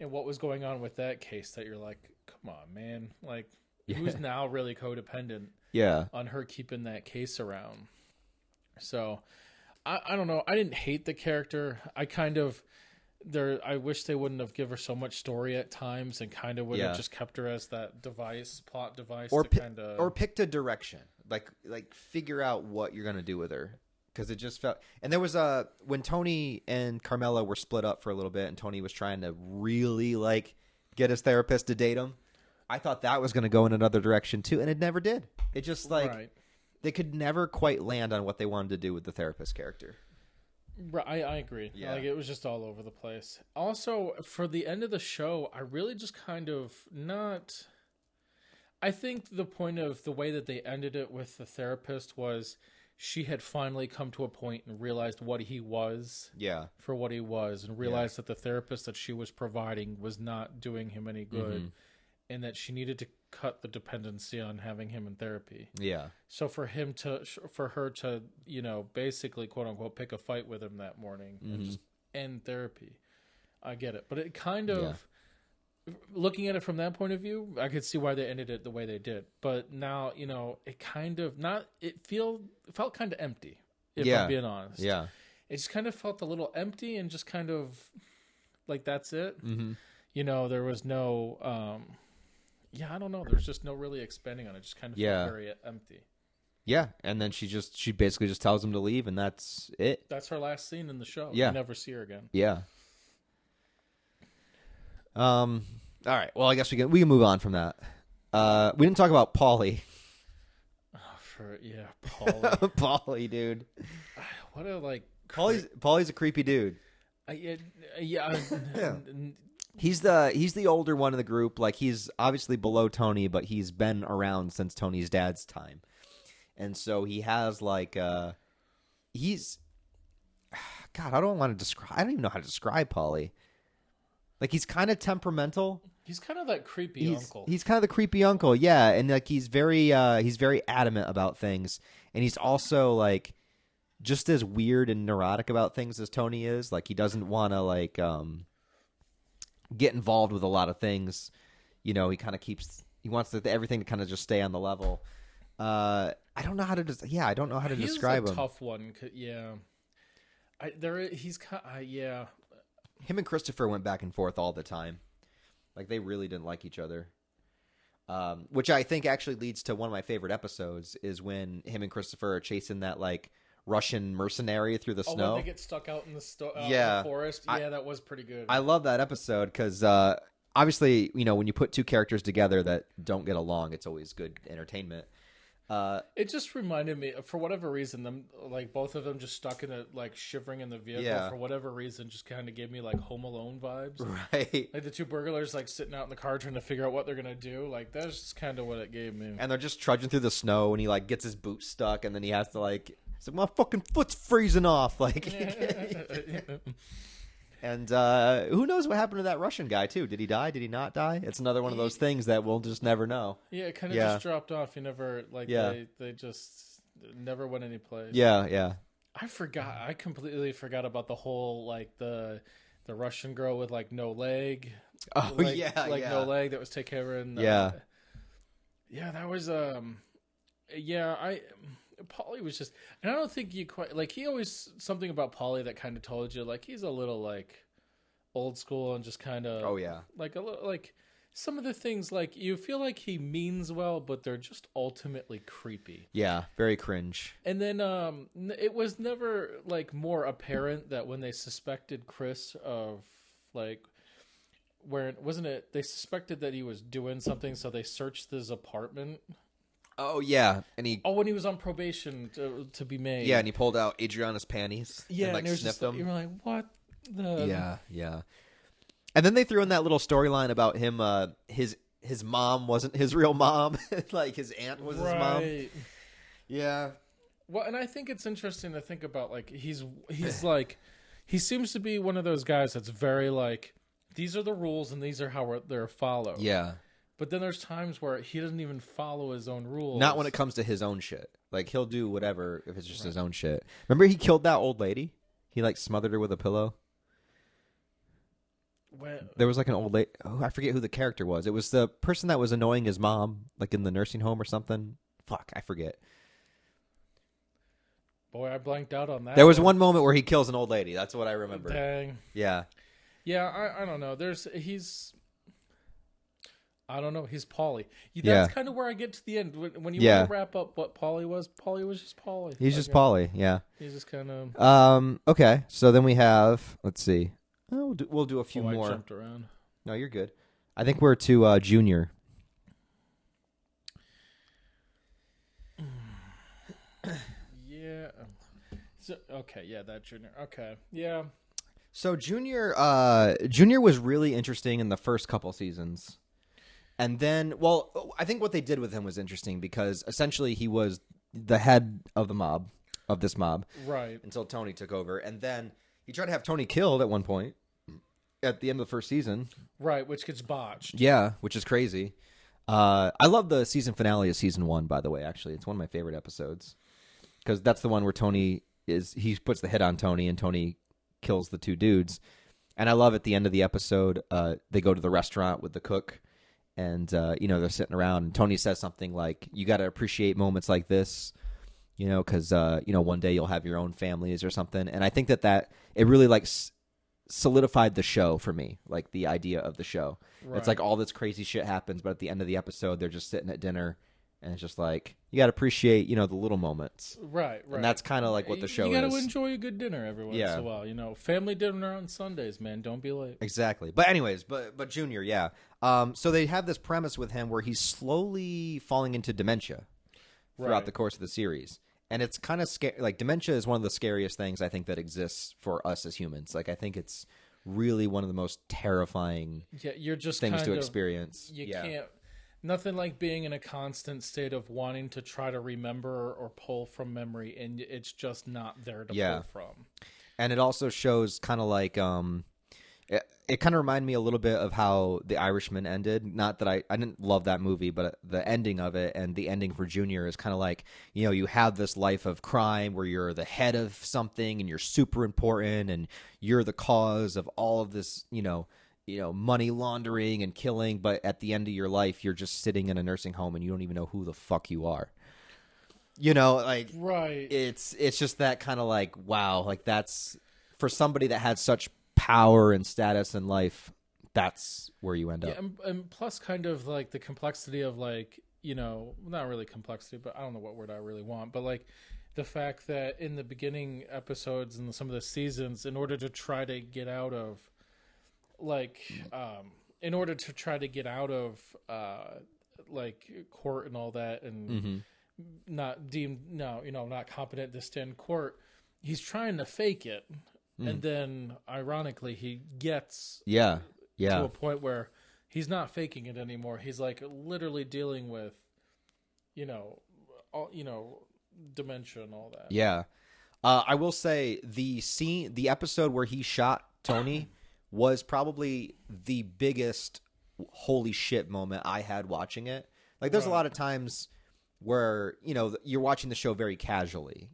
in what was going on with that case that you're like, come on, man. Like who's now really codependent on her keeping that case around? So I don't know. I didn't hate the character. I wish they wouldn't have given her so much story at times and kind of would have just kept her as that plot device, or to kind of, or picked a direction, like figure out what you're gonna do with her, because it just felt. And there was when Tony and Carmela were split up for a little bit, and Tony was trying to really get his therapist to date him. I thought that was gonna go in another direction too, and it never did. It just right. They could never quite land on what they wanted to do with the therapist character. I agree. Yeah. It was just all over the place. Also, for the end of the show, I really just kind of not... I think the point of the way that they ended it with the therapist was she had finally come to a point and realized what he was for what he was, and realized that the therapist that she was providing was not doing him any good, and that she needed to cut the dependency on having him in therapy. Yeah. So for her to, basically, quote unquote, pick a fight with him that morning and just end therapy. I get it. But it kind of, looking at it from that point of view, I could see why they ended it the way they did. But now, it kind of felt kind of empty, if I'm being honest. Yeah. It just kind of felt a little empty and just kind of like, that's it. Mm-hmm. There was no, I don't know. There's just no really expanding on it. Just kind of felt very empty. Yeah, and then she basically just tells him to leave, and that's it. That's her last scene in the show. Yeah. You never see her again. Yeah. All right. Well, I guess we can move on from that. We didn't talk about Paulie. Paulie. Paulie, dude. What a Paulie's a creepy dude. He's the older one in the group. He's obviously below Tony, but he's been around since Tony's dad's time. And so he has he's God, I don't even know how to describe Paulie. He's kind of temperamental. He's kind of that creepy uncle. He's kind of the creepy uncle, yeah, and he's very adamant about things, and he's also just as weird and neurotic about things as Tony is. He doesn't want to get involved with a lot of things. He kind of he wants everything to kind of just stay on the level. I don't know how to I don't know how to describe him. He's a tough one. Yeah. Him and Christopher went back and forth all the time. They really didn't like each other. Which I think actually leads to one of my favorite episodes is when him and Christopher are chasing that Russian mercenary through the snow. When they get stuck out in the forest. That was pretty good. I love that episode because obviously, when you put two characters together that don't get along, it's always good entertainment. It just reminded me, for whatever reason, them both of them just stuck in shivering in the vehicle for whatever reason, just kind of gave me Home Alone vibes. Right. The two burglars sitting out in the car trying to figure out what they're gonna do. That's just kind of what it gave me. And they're just trudging through the snow, and he gets his boot stuck, and then he has to he's my fucking foot's freezing off. And who knows what happened to that Russian guy, too? Did he die? Did he not die? It's another one of those things that we'll just never know. Yeah, it kind of just dropped off. You never, they just never went any place. Yeah. I completely forgot about the whole, the Russian girl with, no leg. Oh, no leg that was taken. Yeah, that was, Paulie was just, and I don't think you quite he always something about Paulie that kind of told you he's a little old school and just kind of a little some of the things you feel he means well, but they're just ultimately creepy. Yeah, very cringe. And then it was never more apparent that when they suspected Chris of where wasn't it they suspected that he was doing something, so they searched his apartment. Oh, yeah. And when he was on probation to be made. Yeah, and he pulled out Adriana's panties. Yeah, and sniffed them. You were like, what the... Yeah. And then they threw in that little storyline about him, his mom wasn't his real mom. His aunt was his mom. Yeah. Well, and I think it's interesting to think about, he's he seems to be one of those guys that's very these are the rules and these are how they're followed. Yeah. But then there's times where he doesn't even follow his own rules. Not when it comes to his own shit. He'll do whatever if it's just his own shit. Remember he killed that old lady? He smothered her with a pillow. There was an old lady. Oh, I forget who the character was. It was the person that was annoying his mom, in the nursing home or something. Fuck, I forget. Boy, I blanked out on that. There was one moment where he kills an old lady. That's what I remember. Dang. Yeah. Yeah, I don't know. I don't know. He's Paulie. That's kind of where I get to the end. When you want to wrap up what Paulie was just Paulie. He's just Paulie, yeah. He's just kind of... Okay, so then we have... Let's see. We'll do a few more. I jumped around. No, you're good. I think we're to Junior. Yeah. That Junior. Okay, yeah. So Junior was really interesting in the first couple seasons. And then, I think what they did with him was interesting because essentially he was the head of this mob. Right. Until Tony took over. And then he tried to have Tony killed at one point at the end of the first season. Right, which gets botched. Yeah, which is crazy. I love the season finale of season 1, by the way, actually. It's one of my favorite episodes. Because that's the one where he puts the hit on Tony and Tony kills the two dudes. And I love at the end of the episode, they go to the restaurant with the cook. And, they're sitting around, and Tony says something like, you got to appreciate moments like this, because, one day you'll have your own families or something. And I think that it really, solidified the show for me, like, the idea of the show. Right. It's like all this crazy shit happens, but at the end of the episode, they're just sitting at dinner, and it's just like, you got to appreciate, the little moments. Right. And that's kind of like what the show is. You got to enjoy a good dinner every once in a while. Family dinner on Sundays, man. Don't be late. Exactly. But anyways, but Junior, yeah. So they have this premise with him where he's slowly falling into dementia throughout the course of the series. And it's kind of scary. Like, dementia is one of the scariest things I think that exists for us as humans. Like, I think it's really one of the most terrifying things to experience. You can't... Nothing like being in a constant state of wanting to try to remember or pull from memory, and it's just not there to pull from. And it also shows kind of like... It kind of reminded me a little bit of how The Irishman ended. Not that I didn't love that movie, but the ending of it and the ending for Junior is kind of like, you have this life of crime where you're the head of something and you're super important and you're the cause of all of this, money laundering and killing. But at the end of your life, you're just sitting in a nursing home and you don't even know who the fuck you are. Right. It's just that kind of like, wow, like that's for somebody that had such power and status in life, that's where you end up. And plus kind of like the complexity of like, not really complexity, but I don't know what word I really want, but like the fact that in the beginning episodes and some of the seasons, in order to try to get out of court and all that and not competent to stand court, he's trying to fake it. And then, ironically, he gets to a point where he's not faking it anymore. He's like literally dealing with, dementia and all that. Yeah, I will say the episode where he shot Tony was probably the biggest holy shit moment I had watching it. Like, there's a lot of times where you're watching the show very casually,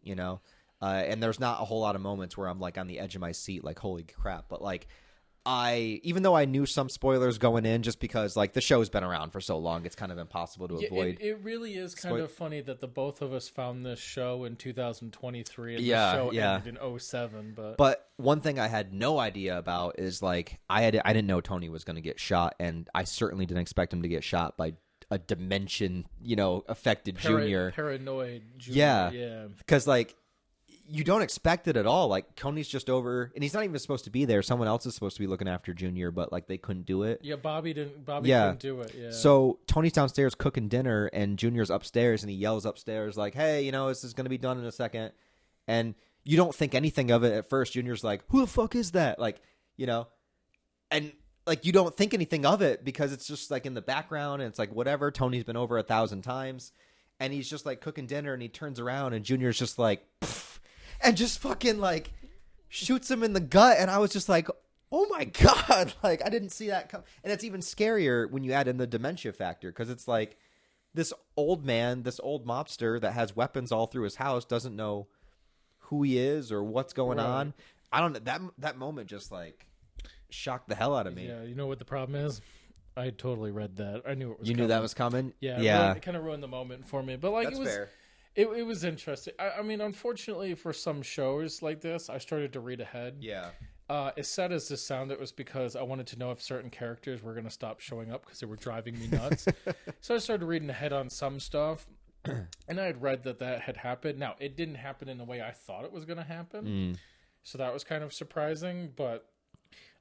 and there's not a whole lot of moments where I'm like on the edge of my seat, like, holy crap. But like, even though I knew some spoilers going in, just because like the show's been around for so long, it's kind of impossible to avoid. It really is kind of funny that the both of us found this show in 2023 and the show ended in 2007. But one thing I had no idea about is like I didn't know Tony was going to get shot, and I certainly didn't expect him to get shot by a dimension, affected Junior. Paranoid Junior. Yeah. Because like, you don't expect it at all. Like, Tony's just over, and he's not even supposed to be there. Someone else is supposed to be looking after Junior, but like they couldn't do it. Yeah, Bobby couldn't do it. Yeah. So Tony's downstairs cooking dinner, and Junior's upstairs, and he yells upstairs like, "Hey, this is going to be done in a second." And you don't think anything of it at first. Junior's like, "Who the fuck is that?" Like, and like you don't think anything of it because it's just like in the background, and it's like whatever. Tony's been over 1,000 times, and he's just like cooking dinner, and he turns around, and Junior's just like. Pfft, and just fucking, like, shoots him in the gut. And I was just like, oh, my God. Like, I didn't see that come. And it's even scarier when you add in the dementia factor. Because it's like this old man, this old mobster that has weapons all through his house doesn't know who he is or what's going on. I don't know. That moment just, like, shocked the hell out of me. Yeah, you know what the problem is? I totally read that. I knew it was coming. You knew that was coming? Yeah. It kind of ruined the moment for me. But, like, That's fair. It was interesting. I mean, unfortunately for some shows like this, I started to read ahead. Yeah. As sad as this sounded, it was because I wanted to know if certain characters were going to stop showing up because they were driving me nuts. So I started reading ahead on some stuff, and I had read that had happened. Now, it didn't happen in the way I thought it was going to happen, so that was kind of surprising. But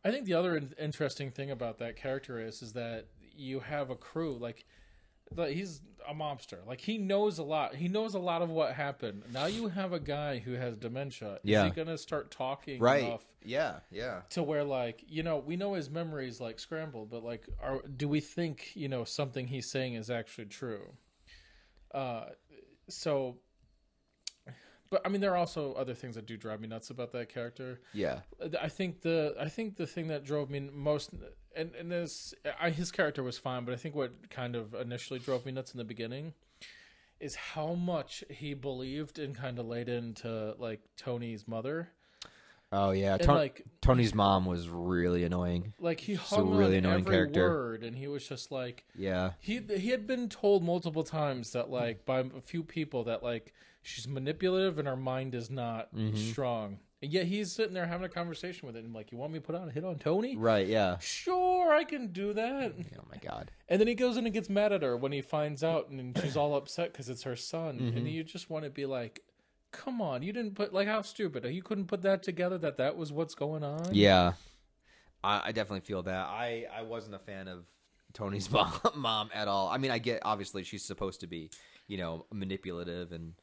I think the other interesting thing about that character is that you have a crew, like he's a mobster. Like, he knows a lot. He knows a lot of what happened. Now you have a guy who has dementia. Yeah. Is he going to start talking right. enough? Yeah. To where, like, you know, we know his memory's like scrambled, but like, do we think, you know, something he's saying is actually true? So, but I mean, there are also other things that do drive me nuts about that character. Yeah. I think the thing that drove me most, and his character was fine, but I think what kind of initially drove me nuts in the beginning is how much he believed and kind of laid into like Tony's mother. Oh yeah, Tony's mom was really annoying. Like, he hung on every word, and he was just like, yeah. He had been told multiple times that, like, by a few people that, like, she's manipulative and her mind is not strong. And yet he's sitting there having a conversation with it, and like, you want me to put on a hit on Tony? Right, yeah. Sure, I can do that. Oh my God. And then he goes in and gets mad at her when he finds out, and she's all upset because it's her son. And you just want to be like, come on, you didn't put, like, how stupid. You couldn't put that together that was what's going on? Yeah. I definitely feel that. I wasn't a fan of Tony's mom at all. I mean, I get, obviously, she's supposed to be, you know, manipulative and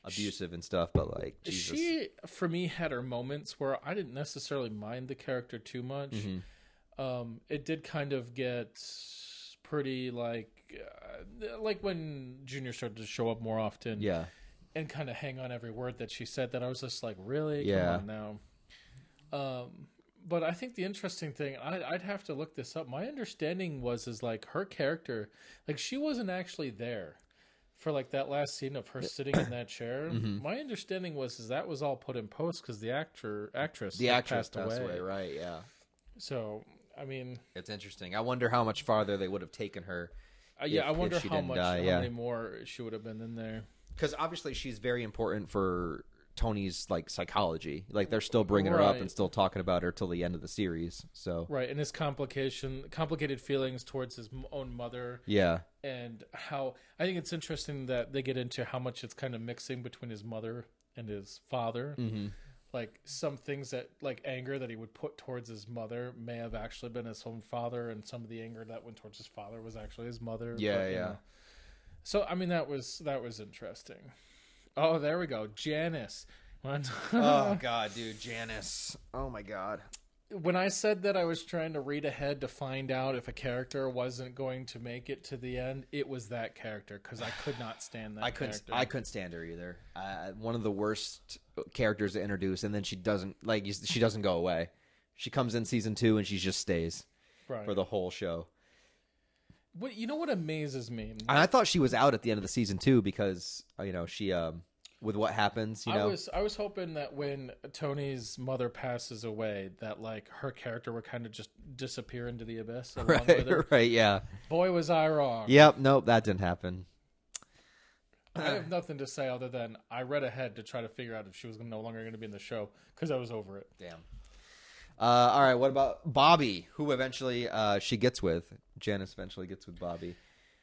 abusive and stuff, but like, Jesus. She, for me, had her moments where I didn't necessarily mind the character too much. It did kind of get pretty like when Junior started to show up more often. Yeah. And kind of hang on every word that she said, that I was just like, really? Yeah. Come on now. But I think the interesting thing, I'd have to look this up. My understanding is like, her character, like, she wasn't actually there for like that last scene of her sitting in that chair. My understanding is that was all put in post because the actress passed away. Right? Yeah. So I mean, it's interesting. I wonder how much farther they would have taken her. I wonder how many more she would have been in there. Because obviously she's very important for Tony's like psychology. Like, they're still bringing her up and still talking about her till the end of the series. So right, and his complicated feelings towards his own mother. Yeah, and how I think it's interesting that they get into how much it's kind of mixing between his mother and his father. Like, some things that, like, anger that he would put towards his mother may have actually been his own father, and some of the anger that went towards his father was actually his mother. Yeah, but, yeah. Know. So I mean, that was interesting. Oh, there we go, Janice. Oh God, dude, Janice. Oh my God. When I said that I was trying to read ahead to find out if a character wasn't going to make it to the end, it was that character, because I could not stand that character. I couldn't stand her either. One of the worst characters to introduce, and then she doesn't go away. She comes in season 2 and she just stays for the whole show. You know what amazes me? And I thought she was out at the end of the season 2 because she with what happens, you know. I was hoping that when Tony's mother passes away, that like her character would kind of just disappear into the abyss along with her. Right, yeah. Boy, was I wrong. Yep, nope, that didn't happen. I have nothing to say other than I read ahead to try to figure out if she was no longer going to be in the show, because I was over it. Damn. All right, what about Bobby, who eventually she gets with? Janice eventually gets with Bobby.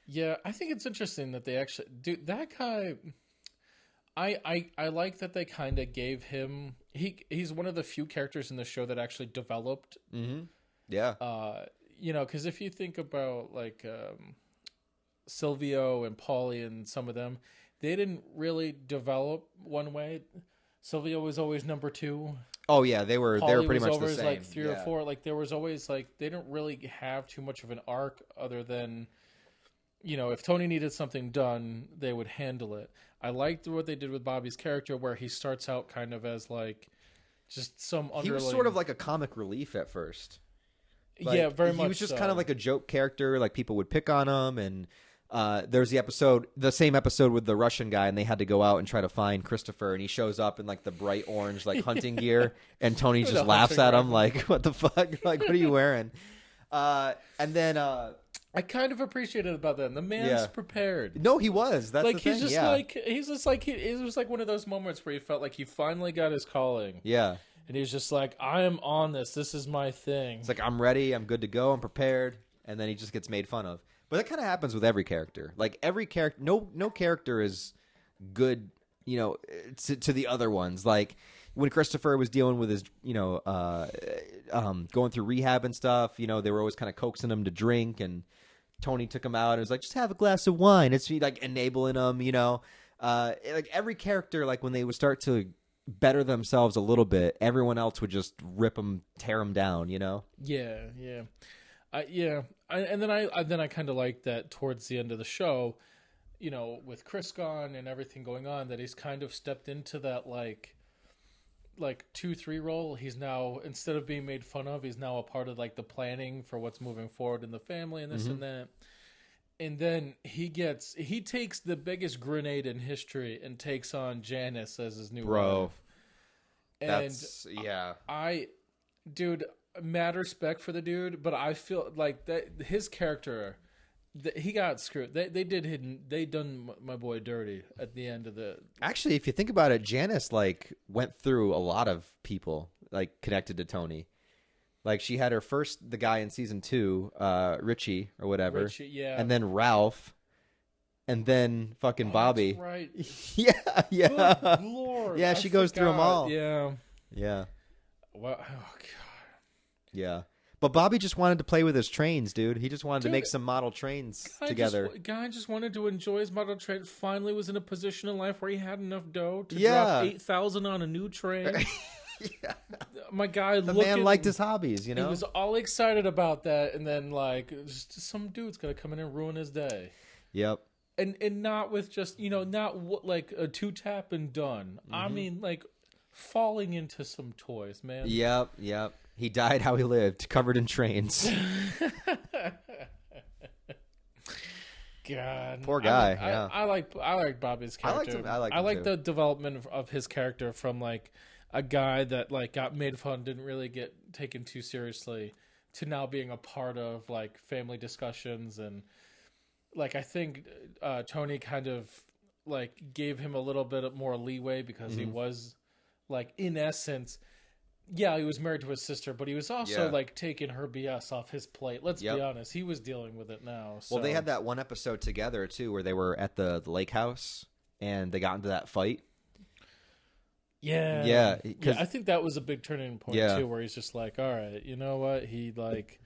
Yeah, I think it's interesting that they actually... Dude, that guy... I like that they kind of gave him... He's one of the few characters in the show that actually developed. Mm-hmm. Yeah. You know, because if you think about, like, Silvio and Paulie and some of them, they didn't really develop one way. Silvio was always number 2. Oh yeah, they were pretty much the same. Like 3 or 4. Like, there was always like, they didn't really have too much of an arc other than, you know, if Tony needed something done, they would handle it. I liked what they did with Bobby's character, where he starts out kind of as like just some underling. He was sort of like a comic relief at first. Like, yeah, very much. He was just kind of like a joke character. Like, people would pick on him, and there's the same episode with the Russian guy, and they had to go out and try to find Christopher, and he shows up in like the bright orange like hunting gear, and Tony just laughs at him like, "What the fuck? Like, what are you wearing?" And then I kind of appreciated about that. The man's prepared. No, he was. That's like the thing. He's just like it was like one of those moments where he felt like he finally got his calling. Yeah. And he's just like, I am on this. This is my thing. It's like, I'm ready. I'm good to go. I'm prepared. And then he just gets made fun of. But that kind of happens with every character. Like every character, no character is good, you know, to the other ones. Like when Christopher was dealing with his, you know, going through rehab and stuff, you know, they were always kind of coaxing him to drink, and Tony took him out and was like, just have a glass of wine. It's like enabling him, you know. Like every character, like when they would start to better themselves a little bit, everyone else would just rip them, tear them down, you know. Yeah. And then I kind of like that towards the end of the show, you know, with Chris gone and everything going on, that he's kind of stepped into that like 2-3 role. He's now, instead of being made fun of, he's now a part of like the planning for what's moving forward in the family and this and that. And then he takes the biggest grenade in history and takes on Janice as his new wife. And dude, mad respect for the dude, but I feel like that his character, he got screwed. They done my boy dirty at the end of the. Actually, if you think about it, Janice like went through a lot of people like connected to Tony. Like she had the guy in season 2, Richie or whatever, and then Ralph, and then fucking Bobby. That's right. yeah. Good Lord, yeah. She goes through them all. Yeah. Wow. Oh God. Yeah. But Bobby just wanted to play with his trains, dude. He just wanted to make some model trains together. Guy just wanted to enjoy his model train. Finally was in a position in life where he had enough dough to drop $8,000 on a new train. Yeah. My guy, the man liked his hobbies, you know? He was all excited about that, and then, like, just some dude's going to come in and ruin his day. Yep. And not with just, you know, not like a 2-tap and done. I mean, like, falling into some toys, man. Yep. He died how he lived, covered in trains. God, poor guy. I like Bobby's character. I like the development of his character from like a guy that like got made fun, didn't really get taken too seriously, to now being a part of like family discussions. And like I think Tony kind of like gave him a little bit more leeway because he was like, in essence, he was married to his sister, but he was also like taking her BS off his plate. Let's be honest, he was dealing with it now. So. Well, they had that one episode together too, where they were at the lake house and they got into that fight. Yeah. I think that was a big turning point too, where he's just like, all right, you know what? He like,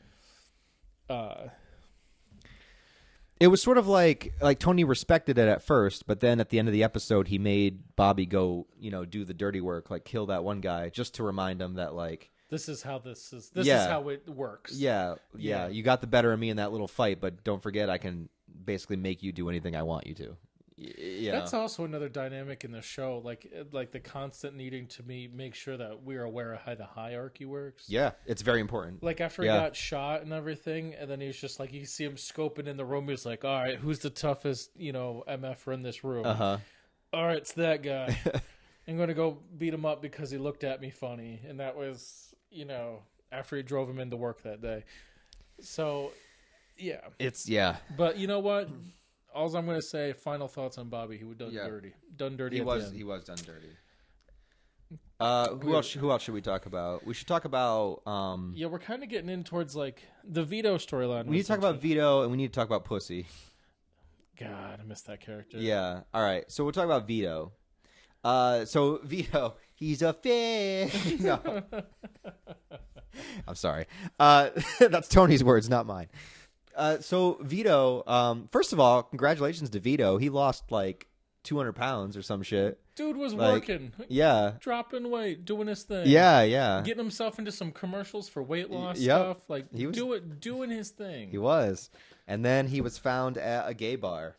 it was sort of like Tony respected it at first, but then at the end of the episode, he made Bobby go, you know, do the dirty work, like kill that one guy, just to remind him that like this is how it works. Yeah. You got the better of me in that little fight, but don't forget, I can basically make you do anything I want you to. Yeah, that's also another dynamic in the show, like the constant needing to make sure that we're aware of how the hierarchy works. Yeah, it's very important. Like after he got shot and everything, and then he's just like, you see him scoping in the room. He's like, all right, who's the toughest, you know, MFer in this room? All right, it's that guy. I'm going to go beat him up because he looked at me funny, and that was, you know, after he drove him into work that day. So, yeah, But you know what? All I'm going to say, final thoughts on Bobby. He was done dirty. Done dirty. He was done dirty. Who else should we talk about? We should talk about. We're kind of getting in towards like the Vito storyline. We need to talk about Vito, and we need to talk about Pussy. God, I missed that character. Yeah. All right. So we'll talk about Vito. So Vito, he's a fish. No. I'm sorry. That's Tony's words, not mine. So Vito, first of all, congratulations to Vito. He lost like 200 pounds or some shit. Dude was working. Yeah. Dropping weight, doing his thing. Yeah. Getting himself into some commercials for weight loss stuff. Like, he was doing his thing. He was. And then he was found at a gay bar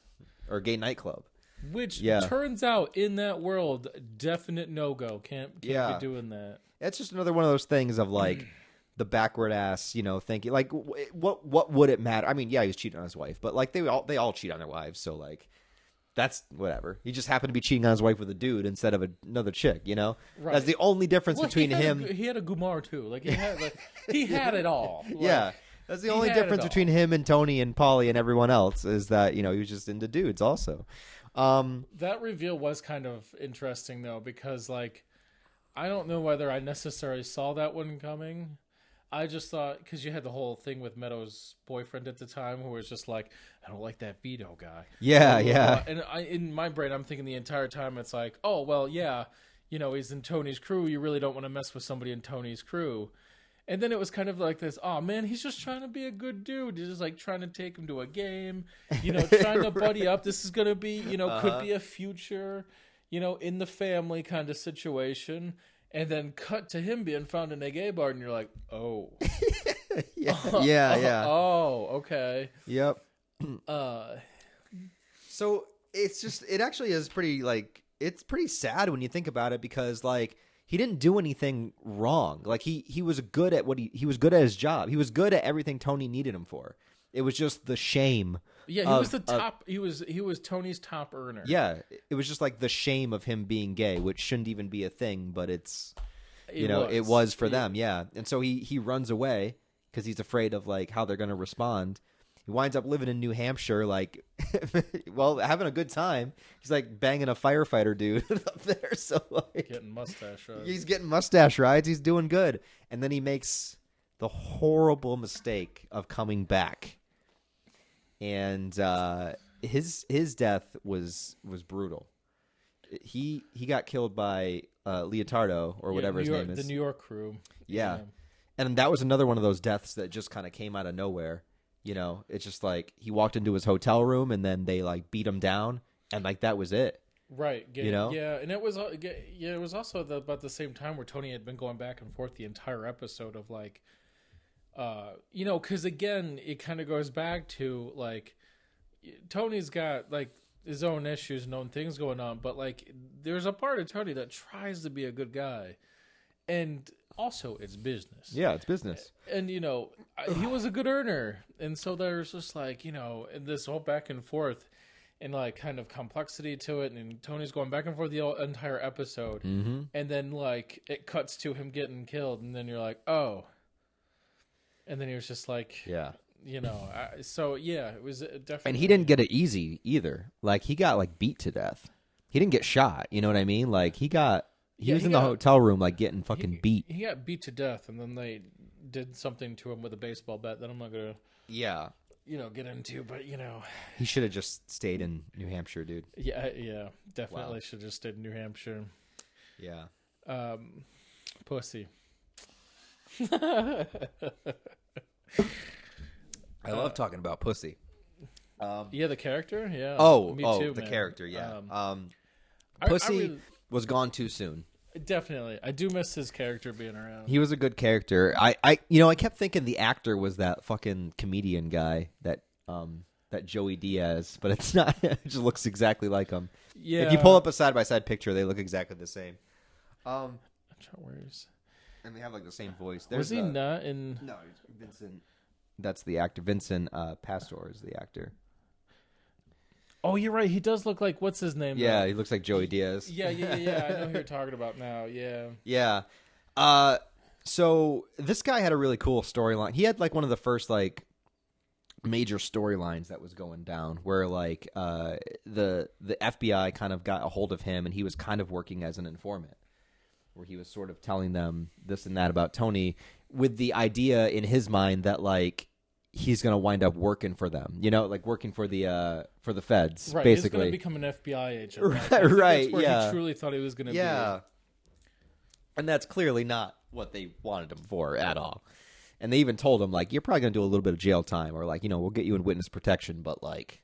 or a gay nightclub. Which turns out in that world, definite no-go. Can't be doing that. It's just another one of those things of like... the backward ass, you know, thinking like, what would it matter? I mean, he was cheating on his wife, but like they all cheat on their wives, so like that's whatever. He just happened to be cheating on his wife with a dude instead of another chick, you know. Right. That's the only difference between him. He had a Gumar too. Like he had it all. Like, yeah, That's the only difference between him and Tony and Paulie and everyone else is that, he was just into dudes also. That reveal was kind of interesting, though, because, like, I don't know whether I necessarily saw that one coming. I just thought, because you had the whole thing with Meadows' boyfriend at the time, who was just like, I don't like that Vito guy. Yeah, yeah. And in my brain, I'm thinking the entire time, it's like, oh, well, yeah, he's in Tony's crew. You really don't want to mess with somebody in Tony's crew. And then it was kind of like this, oh, man, he's just trying to be a good dude. He's just, like, trying to take him to a game, trying to buddy up. This is going to be, could be a future, in the family kind of situation. And then cut to him being found in a gay bar, and you're like, oh. yeah. Oh, okay. Yep. So it actually is pretty, like, it's pretty sad when you think about it because, like, he didn't do anything wrong. Like he was good at he was good at his job. He was good at everything Tony needed him for. It was just the shame. Yeah, he was the top. He was Tony's top earner. Yeah, it was just like the shame of him being gay, which shouldn't even be a thing, but it was for them. Yeah, and so he runs away because he's afraid of like how they're going to respond. He winds up living in New Hampshire, like, well, having a good time. He's like banging a firefighter dude up there. So like, getting mustache rides. He's getting mustache rides. He's doing good, and then he makes the horrible mistake of coming back, and his death was brutal. He got killed by Leotardo or whatever his name is. The New York crew. Yeah, and that was another one of those deaths that just kind of came out of nowhere. It's just like he walked into his hotel room and then they like beat him down and like that was it. Right. Yeah, and it was also about the same time where Tony had been going back and forth the entire episode of like, because again, it kind of goes back to like Tony's got like his own issues and own things going on, but like there's a part of Tony that tries to be a good guy, and also it's business. Yeah, it's business. And he was a good earner, and so there's just like and this whole back and forth and like kind of complexity to it, and Tony's going back and forth the entire episode, and then like it cuts to him getting killed, and then you're like, oh, and then he was just like, yeah. So yeah, it was definitely. And he didn't get it easy either. Like he got like beat to death. He didn't get shot. You know what I mean? Like he was in the hotel room like getting fucking beat. He got beat to death, and then they did something to him with a baseball bat that I'm not gonna. Yeah. Get into, but he should have just stayed in New Hampshire, dude. Yeah, definitely should have just stayed in New Hampshire. Yeah. Pussy. I love talking about pussy. The character. Yeah. Me too, the man. Character. Yeah. Pussy was gone too soon. Definitely, I do miss his character being around. He was a good character. I kept thinking the actor was that fucking comedian guy that Joey Diaz, but it's not. It just looks exactly like him. Yeah. If you pull up a side by side picture, they look exactly the same. I'm trying where's. And they have like the same voice. Was he not in? No, Vincent. That's the actor. Vincent Pastor is the actor. Oh, you're right. He does look like, what's his name? Yeah, he looks like Joey Diaz. Yeah. I know who you're talking about now. Yeah. Yeah. So this guy had a really cool storyline. He had like one of the first like major storylines that was going down where like the FBI kind of got a hold of him and he was kind of working as an informant where he was sort of telling them this and that about Tony with the idea in his mind that like he's going to wind up working for them, like working for the feds, right, basically. He's going to become an FBI agent. Right, that's where he truly thought he was going to be. Yeah. And that's clearly not what they wanted him for at all. And they even told him, like, you're probably going to do a little bit of jail time or, like, we'll get you in witness protection, but, like,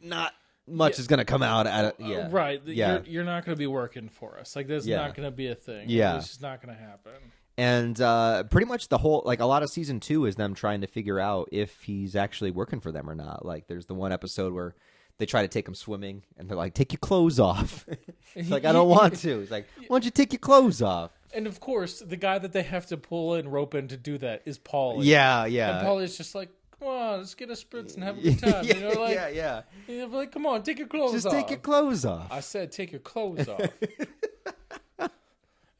not much is going to come out at it. Yeah. Right. Yeah. You're not going to be working for us. Like, there's not going to be a thing. Yeah. It's just not going to happen. And pretty much the whole, like, a lot of season 2 is them trying to figure out if he's actually working for them or not. Like, there's the one episode where they try to take him swimming, and they're like, take your clothes off. He's like, I don't want to. He's like, why don't you take your clothes off? And, of course, the guy that they have to pull in, rope in to do that is Paulie. Yeah. And Paulie's just like, come on, let's get a spritz and have a good time. Yeah. Like, come on, take your clothes off. Just take your clothes off. I said, take your clothes off.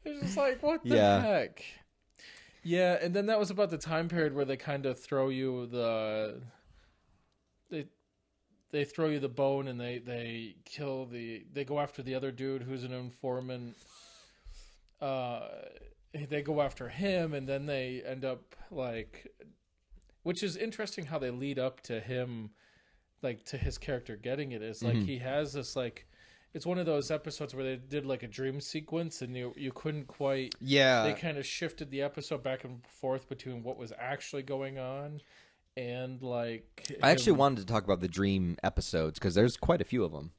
It's just like, what the heck? Yeah, and then that was about the time period where they kind of throw you they throw you the bone, and they go after the other dude who's an informant. They go after him, and then they end up like, which is interesting how they lead up to him, like to his character getting it. Is like he has this like, it's one of those episodes where they did like a dream sequence, and you couldn't quite. Yeah, they kind of shifted the episode back and forth between what was actually going on. And like, I actually wanted to talk about the dream episodes because there's quite a few of them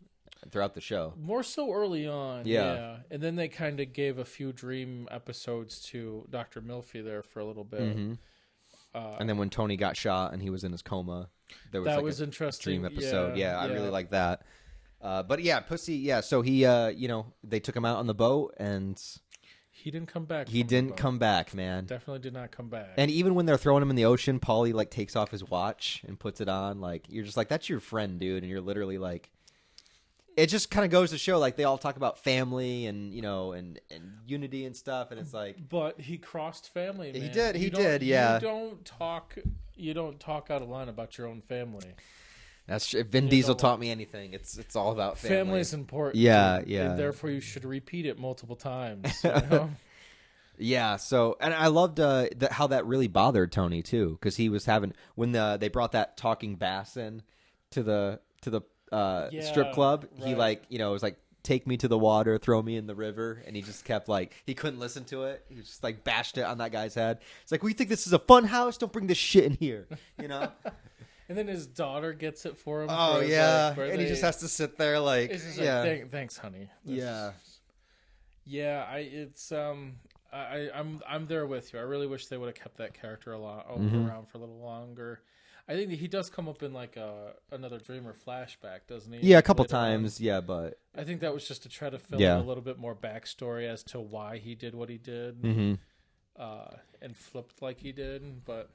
throughout the show. More so early on, yeah. And then they kind of gave a few dream episodes to Dr. Milfy there for a little bit. Mm-hmm. And then when Tony got shot and he was in his coma, there was that like was a interesting dream episode. Yeah, I really like that. But yeah, Pussy. Yeah, so he, they took him out on the boat and. He didn't come back. He didn't come back, man. Definitely did not come back. And even when they're throwing him in the ocean, Paulie like takes off his watch and puts it on. Like you're just like, that's your friend, dude. And you're literally like, it just kind of goes to show like they all talk about family and and unity and stuff. And it's like, but he crossed family. Man. He did. Yeah. You don't talk out of line about your own family. That's true. If Vin Diesel taught me anything, it's all about family. Family is important. Yeah, and therefore, you should repeat it multiple times. Yeah. So, and I loved how that really bothered Tony too, because he was having when they brought that talking bass in to the strip club. Right. He like was like, take me to the water, throw me in the river, and he just kept like he couldn't listen to it. He just like bashed it on that guy's head. It's like, we think this is a fun house? Don't bring this shit in here, And then his daughter gets it for him. Oh yeah, and he just has to sit there like, like, thanks, honey. Yeah. I'm there with you. I really wish they would have kept that character around for a little longer. I think that he does come up in like another Dreamer flashback, doesn't he? Yeah, a couple times. On. Yeah, but I think that was just to try to fill in a little bit more backstory as to why he did what he did, and flipped like he did, but.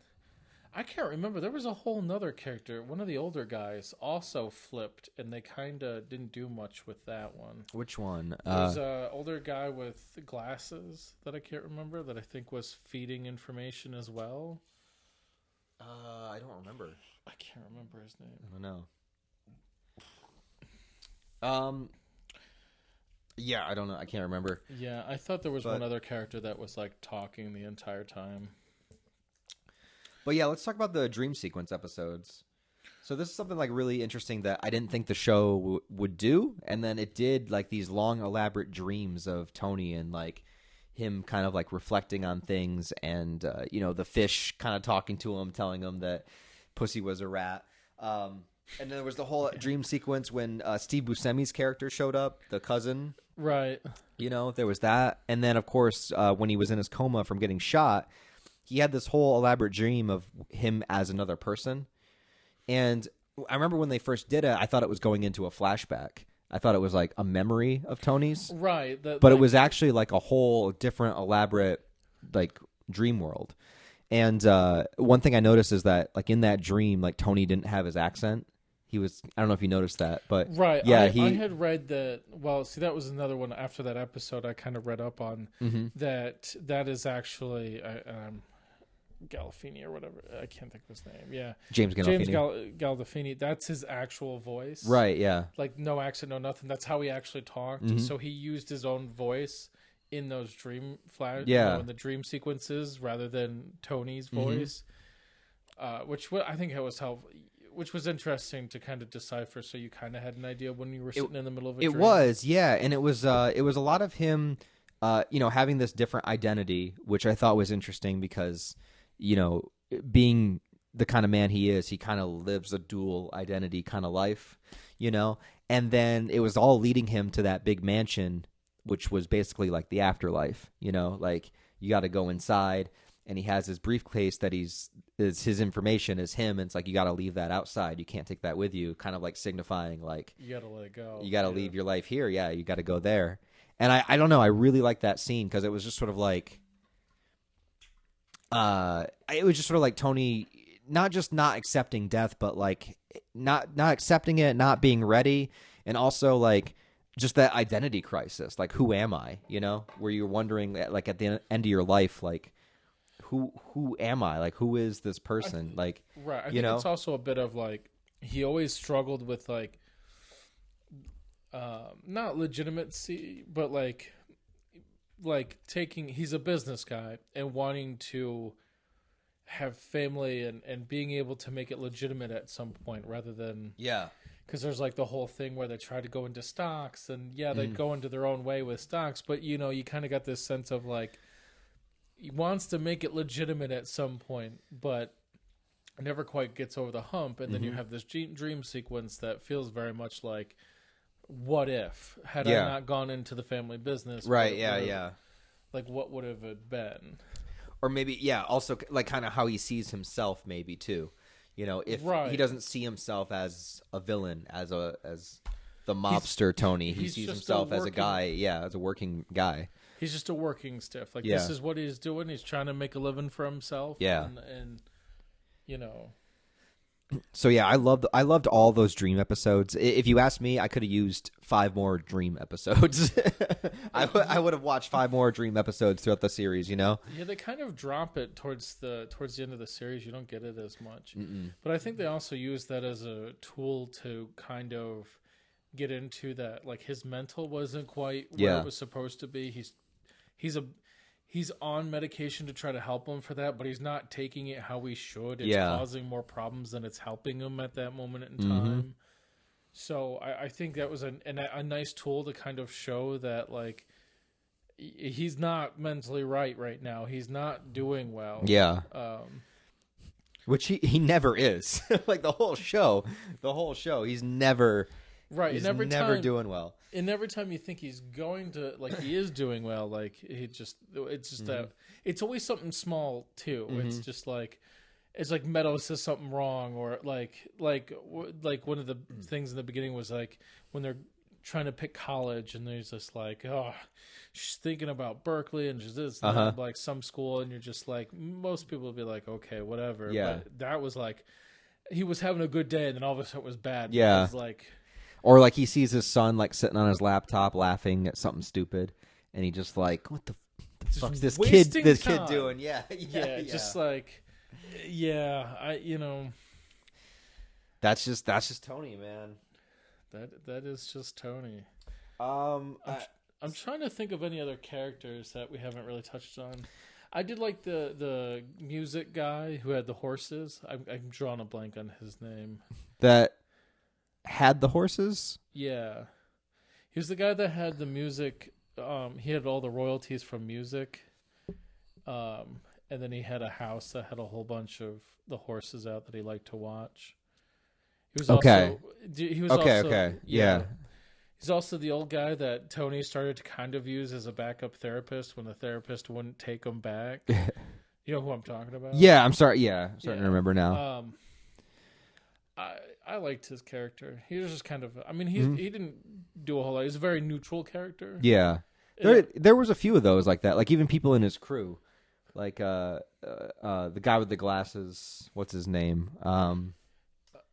I can't remember. There was a whole nother character. One of the older guys also flipped, and they kind of didn't do much with that one. Which one? There's an older guy with glasses that I can't remember that I think was feeding information as well. I don't remember. I can't remember his name. I don't know. Yeah, I don't know. I can't remember. Yeah, I thought there was one other character that was like talking the entire time. But yeah, let's talk about the dream sequence episodes. So this is something like really interesting that I didn't think the show would do, and then it did, like these long, elaborate dreams of Tony and like him kind of like reflecting on things, and the fish kind of talking to him, telling him that Pussy was a rat. And then there was the whole dream sequence when Steve Buscemi's character showed up, the cousin. Right. There was that, and then of course when he was in his coma from getting shot. He had this whole elaborate dream of him as another person. And I remember when they first did it, I thought it was going into a flashback. I thought it was like a memory of Tony's. Right. But it was actually like a whole different elaborate like dream world. And one thing I noticed is that like in that dream, like Tony didn't have his accent. He was, I don't know if you noticed that, but right. Yeah, I had read that. Well, see, that was another one after that episode I kind of read up on that is actually, Gandolfini or whatever. I can't think of his name. Yeah. James Gandolfini. Gandolfini. That's his actual voice. Right, yeah. Like no accent, no nothing. That's how he actually talked. So he used his own voice in those dream in the dream sequences rather than Tony's voice. Which I think it was helpful. Which was interesting to kind of decipher, so you kind of had an idea when you were sitting in the middle of a dream. It was, yeah, and it was a lot of him, having this different identity, which I thought was interesting because, being the kind of man he is, he kind of lives a dual identity kind of life, and then it was all leading him to that big mansion, which was basically like the afterlife, like you got to go inside. And he has his briefcase that his information is him. And it's like, you got to leave that outside. You can't take that with you. Kind of like signifying like, you got to let it go. You got to leave your life here. Yeah. You got to go there. And I don't know. I really like that scene because it was just sort of like, it was just sort of like Tony, not just not accepting death, but like not accepting it, not being ready. And also like just that identity crisis. Like, who am I? Where you're wondering like at the end of your life, like, who am I? Like, who is this person? Like, right. I think it's also a bit of like he always struggled with like not legitimacy, but like taking. He's a business guy and wanting to have family and being able to make it legitimate at some point rather than because there's like the whole thing where they try to go into stocks and they go into their own way with stocks, but you kind of got this sense of like he wants to make it legitimate at some point, but never quite gets over the hump. And then you have this dream sequence that feels very much like, what if had I not gone into the family business? Right. Like what would have it been? Or maybe, also like kind of how he sees himself, maybe too. If he doesn't see himself as a villain, as the mobster Tony, he sees himself as a guy, as a working guy. He's just a working stiff. Like this is what he's doing. He's trying to make a living for himself. Yeah, and So I loved all those Dream episodes. If you ask me, I could have used 5 more Dream episodes. I would have watched 5 more Dream episodes throughout the series. Yeah, they kind of drop it towards the end of the series. You don't get it as much, but I think they also use that as a tool to kind of get into that. Like his mental wasn't quite where it was supposed to be. He's on medication to try to help him for that, but he's not taking it how he should. It's causing more problems than it's helping him at that moment in time. So I think that was a nice tool to kind of show that, like, he's not mentally right now. He's not doing well. Yeah. Which he never is. Like the whole show, he's never... Right, he's and every never time, doing well. And every time you think he's going to, like, he is doing well, like, it's just that it's always something small too. It's just like, it's like Meadow says something wrong, or like one of the things in the beginning was like when they're trying to pick college, and there's just like, oh, she's thinking about Berkeley, and she's this, and that, like some school, and you're just like, most people would be like, okay, whatever. Yeah. But that was like, he was having a good day, and then all of a sudden it was bad. Yeah. It was like. Or like he sees his son like sitting on his laptop laughing at something stupid, and he just like, what the fuck is this kid doing? Yeah, just like, That's just Tony, man. That is just Tony. I'm trying to think of any other characters that we haven't really touched on. I did like the music guy who had the horses. I'm drawing a blank on his name. That had the horses? Yeah. He was the guy that had the music. He had all the royalties from music. And then he had a house that had a whole bunch of the horses out that he liked to watch. He was okay. Yeah. He's also the old guy that Tony started to kind of use as a backup therapist when the therapist wouldn't take him back. You know who I'm talking about? Yeah, I'm sorry. Yeah, I'm starting to remember now. I liked his character. He was just kind of... I mean, he didn't do a whole lot. He's a very neutral character. Yeah. There was a few of those like that. Like, even people in his crew. Like, the guy with the glasses. What's his name?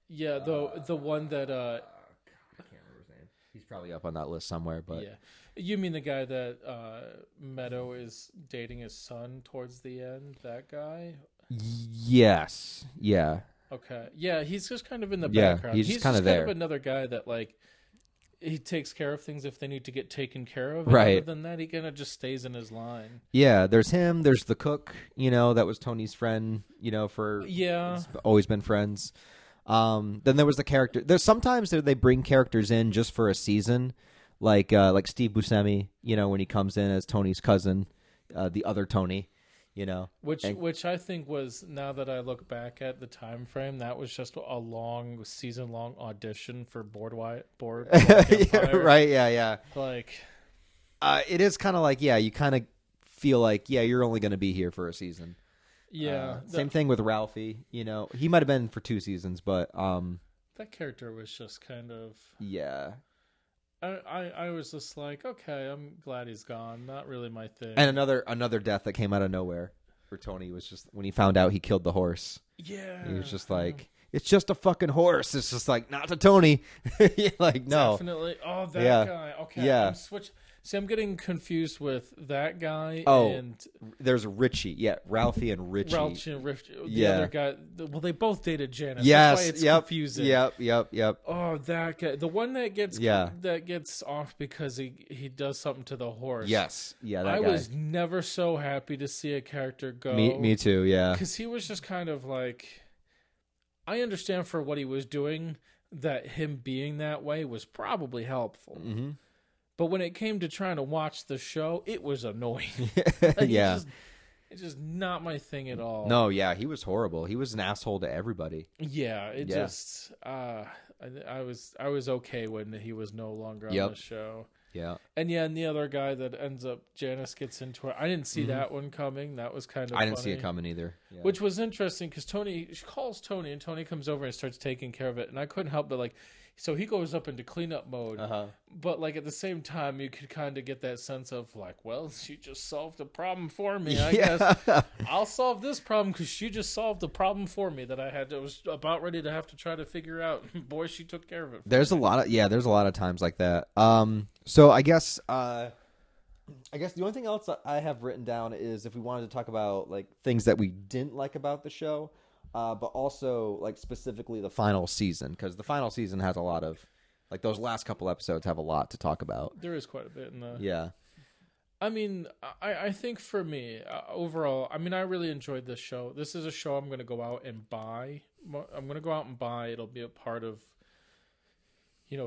Yeah, the one that... I can't remember his name. He's probably up on that list somewhere, but... Yeah. You mean the guy that Meadow is dating his son towards the end? That guy? Yes. Yeah. Okay. Yeah, he's just kind of in the background. He's just kind of there. Another guy that, like, he takes care of things if they need to get taken care of. Right. Other than that, he kind of just stays in his line. Yeah, there's him. There's the cook, that was Tony's friend, for... Yeah. Always been friends. Then there was the character. There's sometimes they bring characters in just for a season, like Steve Buscemi, when he comes in as Tony's cousin, the other Tony. Which I think was, now that I look back at the time frame, that was just a long season-long audition for Boardwalk Empire. Right, yeah. Like, it is kind of like, you kind of feel like, you're only going to be here for a season. Yeah. Same thing with Ralphie, he might have been for 2 seasons, but that character was just kind of... Yeah. I was just like, okay, I'm glad he's gone. Not really my thing. And another death that came out of nowhere for Tony was just when he found out he killed the horse. Yeah. He was just like, it's just a fucking horse. It's just like, not to Tony. Like, no. Definitely. Oh, that guy. Okay. Yeah. I'm switch. See, I'm getting confused with that guy and there's Richie. Yeah, Ralphie and Richie. The other guy. Well, they both dated Janice. Yes. That's why it's confusing. Yep. Oh, that guy. The one that gets off because he does something to the horse. Yes. Yeah, that I guy. was never so happy to see a character go. Me too, yeah. Because he was just kind of like... I understand for what he was doing that him being that way was probably helpful. Mm-hmm. But when it came to trying to watch the show, it was annoying. Yeah. It's just not my thing at all. No, yeah, he was horrible. He was an asshole to everybody. Yeah, just I was okay when he was no longer on the show. Yeah. And the other guy that ends up, Janice gets into it. I didn't see that one coming. That was kind of I didn't see it coming either. Yeah. Which was interesting because she calls Tony, and Tony comes over and starts taking care of it. And I couldn't help but so he goes up into cleanup mode. But at the same time, you could kind of get that sense of well, she just solved a problem for me. I guess I'll solve this problem because she just solved the problem for me that I was about ready to have to try to figure out. Boy, she took care of it. There's a lot of times like that. So I guess the only thing else I have written down is if we wanted to talk about things that we didn't like about the show. But also, specifically the final season, because the final season has a lot of, those last couple episodes have a lot to talk about. There is quite a bit in the... Yeah. I mean, I think for me, overall, I mean, I really enjoyed this show. This is a show I'm going to go out and buy. I'm going to go out and buy. It'll be a part of,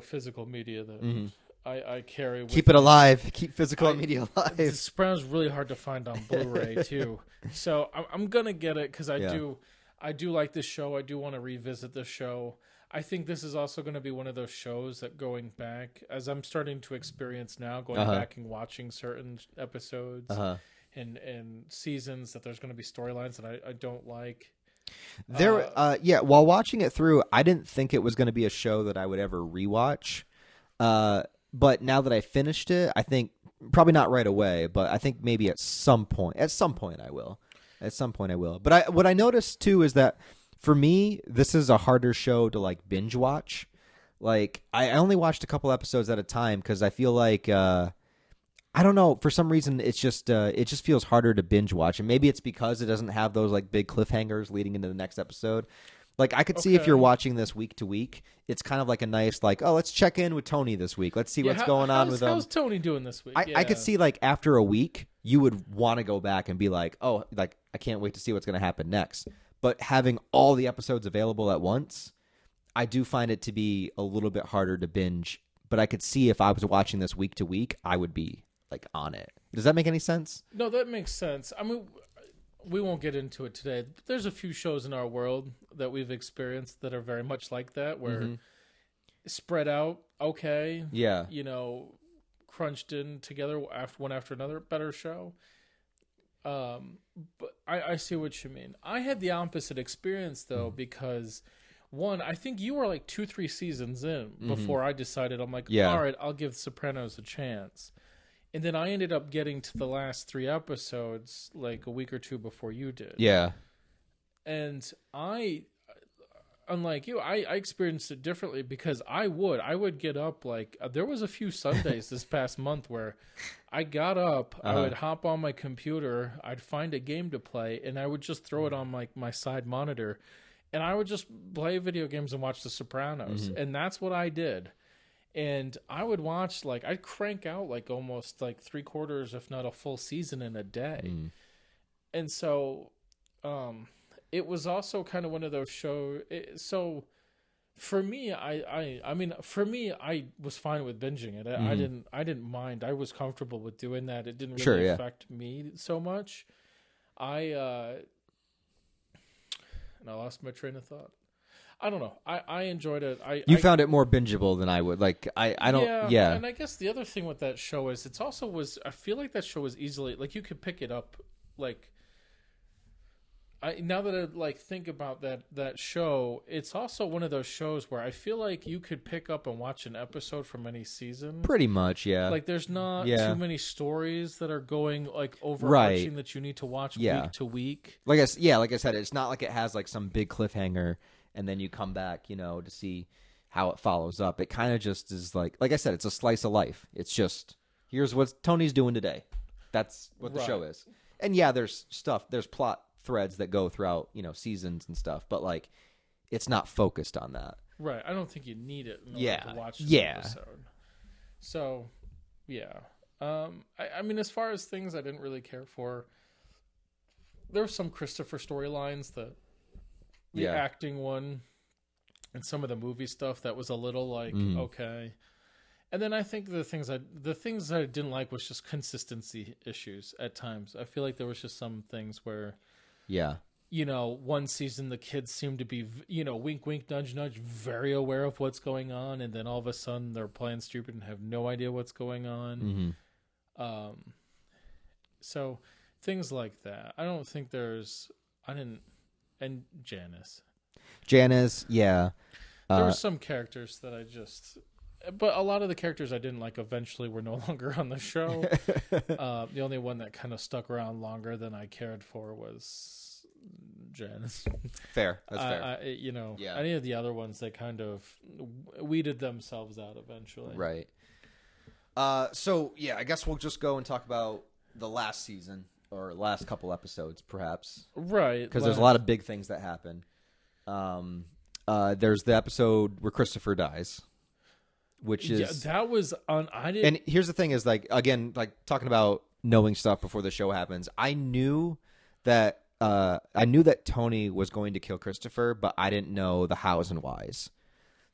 physical media that I carry with Keep it alive. Keep physical media alive. The Soprano's really hard to find on Blu-ray, too. So I'm going to get it because I do like this show. I do want to revisit this show. I think this is also going to be one of those shows that going back, as I'm starting to experience now, going back and watching certain episodes and seasons, that there's going to be storylines that I don't like. While watching it through, I didn't think it was going to be a show that I would ever rewatch. But now that I finished it, I think probably not right away, but I think maybe at some point I will. At some point I will. But what I noticed too is that for me, this is a harder show to binge watch. I only watched a couple episodes at a time because I feel I don't know, for some reason it just feels harder to binge watch, and maybe it's because it doesn't have those big cliffhangers leading into the next episode. I could see if you're watching this week to week, it's kind of a nice let's check in with Tony this week. Let's see what's going on with him. How's Tony doing this week? I could see after a week you would want to go back and be I can't wait to see what's going to happen next. But having all the episodes available at once, I do find it to be a little bit harder to binge. But I could see if I was watching this week to week, I would be on it. Does that make any sense? No, that makes sense. I mean, we won't get into it today. But there's a few shows in our world that we've experienced that are very much like that, where spread out, okay. Yeah. Crunched in together one after another, better show. But I see what you mean. I had the opposite experience though, because one, I think you were 2-3 seasons in before I decided all right, I'll give Sopranos a chance. And then I ended up getting to the last 3 episodes a week or two before you did. Yeah. And unlike you, I experienced it differently because I would get up there was a few Sundays this past month where I got up, I would hop on my computer, I'd find a game to play, and I would just throw it on my side monitor, and I would just play video games and watch The Sopranos, and that's what I did. And I would watch I'd crank out almost 3/4, if not a full season in a day, and so. It was also kind of one of those shows. So for me, I was fine with binging it. I didn't mind. I was comfortable with doing that. It didn't really affect me so much. And I lost my train of thought. I don't know. I enjoyed it. You found it more bingeable than I would. I don't. Yeah. And I guess the other thing with that show is I feel like that show was easily you could pick it up now that I think about that show, it's also one of those shows where I feel like you could pick up and watch an episode from any season. Pretty much, yeah. There's not too many stories that are going overarching that you need to watch week to week. Like I said, it's not like it has some big cliffhanger and then you come back, to see how it follows up. It kind of just is like I said, it's a slice of life. It's just Here's what Tony's doing today. That's what the show is. And yeah, there's plot threads that go throughout, seasons and stuff, but like it's not focused on that. Right. I don't think you need it in order to watch this episode. So, yeah. I mean, as far as things I didn't really care for, there were some Christopher storylines, the acting one, and some of the movie stuff that was a little like, okay. And then I think the things I didn't like was just consistency issues at times. I feel like there was just some things where, one season the kids seem to be, wink, wink, nudge, nudge, very aware of what's going on. And then all of a sudden they're playing stupid and have no idea what's going on. So things like that. I don't think and Janice, yeah. There were some characters that but a lot of the characters I didn't like eventually were no longer on the show. The only one that kind of stuck around longer than I cared for was Janice. Fair. That's fair. Any of the other ones, they kind of weeded themselves out eventually. Right. So, yeah, I guess we'll just go and talk about the last season or last couple episodes, perhaps. Right. Because there's a lot of big things that happen. There's the episode where Christopher dies. Which is that was on. And here's the thing: is like again, like talking about knowing stuff before the show happens. I knew that Tony was going to kill Christopher, but I didn't know the hows and whys.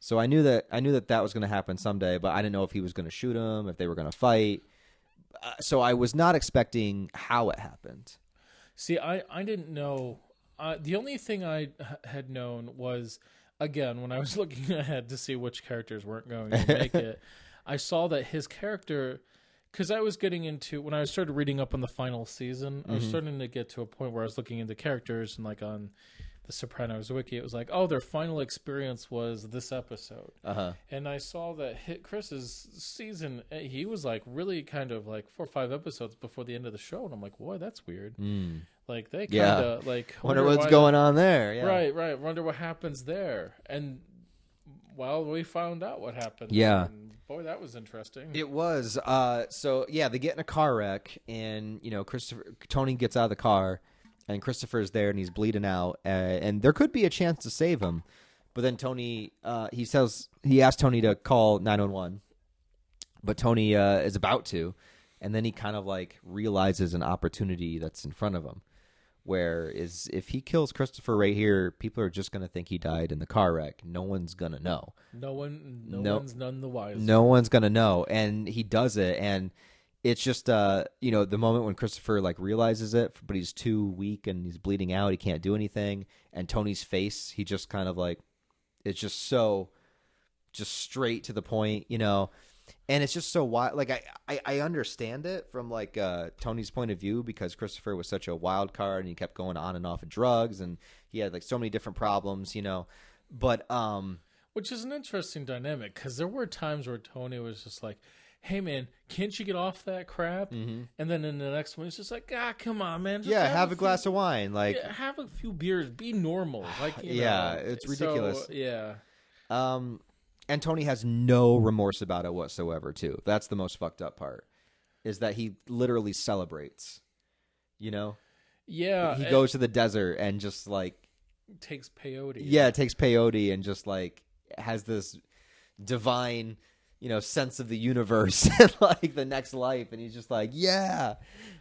So I knew that was going to happen someday, but I didn't know if he was going to shoot him, if they were going to fight. So I was not expecting how it happened. See, I didn't know. The only thing I had known was, again, when I was looking ahead to see which characters weren't going to make it, I saw that his character, because I was getting into, when I started reading up on the final season, I was starting to get to a point where I was looking into characters, and like on the Sopranos wiki, it was like, oh, their final experience was this episode. And I saw that Chris's season, he was like really kind of like 4 or 5 episodes before the end of the show, and I'm like, boy, that's weird. Like they kind of like wonder what's going on there. Yeah. Right. Wonder what happens there. And we found out what happened. Yeah. And boy, that was interesting. It was. So yeah, they get in a car wreck, and Tony gets out of the car, and Christopher's there, and he's bleeding out, and there could be a chance to save him, but then Tony, he asked Tony to call 911, but Tony is about to, and then he kind of like realizes an opportunity that's in front of him. Whereas if he kills Christopher right here, people are just going to think he died in the car wreck. No one's going to know. One's none the wiser. No one's going to know. And he does it. And it's just, the moment when Christopher like realizes it, but he's too weak and he's bleeding out. He can't do anything. And Tony's face, he just kind of like, it's just so just straight to the point, And it's just so wild. Like I understand it from like Tony's point of view, because Christopher was such a wild card and he kept going on and off of drugs and he had like so many different problems, But which is an interesting dynamic, because there were times where Tony was just like, "Hey man, can't you get off that crap?" And then in the next one, it's just like, come on, man. Just have a glass of wine, like have a few beers, be normal, like it's ridiculous. So, yeah. And Tony has no remorse about it whatsoever, too. That's the most fucked up part, is that he literally celebrates, Yeah. He goes to the desert and just, like... takes peyote. Yeah, takes peyote and just, like, has this divine, sense of the universe and, like, the next life. And he's just like, yeah.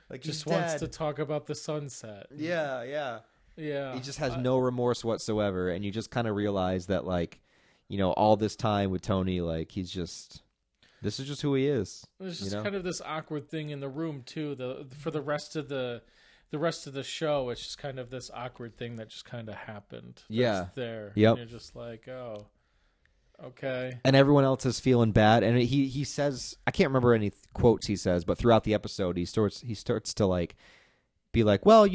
Like, just wants to talk about the sunset. Yeah. Yeah. He just has no remorse whatsoever. And you just kind of realize that, like... all this time with Tony, like, this is just who he is. There's just kind of this awkward thing in the room too. For the rest of the show, it's just kind of this awkward thing that just kind of happened. There. Yep. And you're just like, oh, okay. And everyone else is feeling bad. And he says, I can't remember any quotes he says, but throughout the episode, he starts to like be like, well,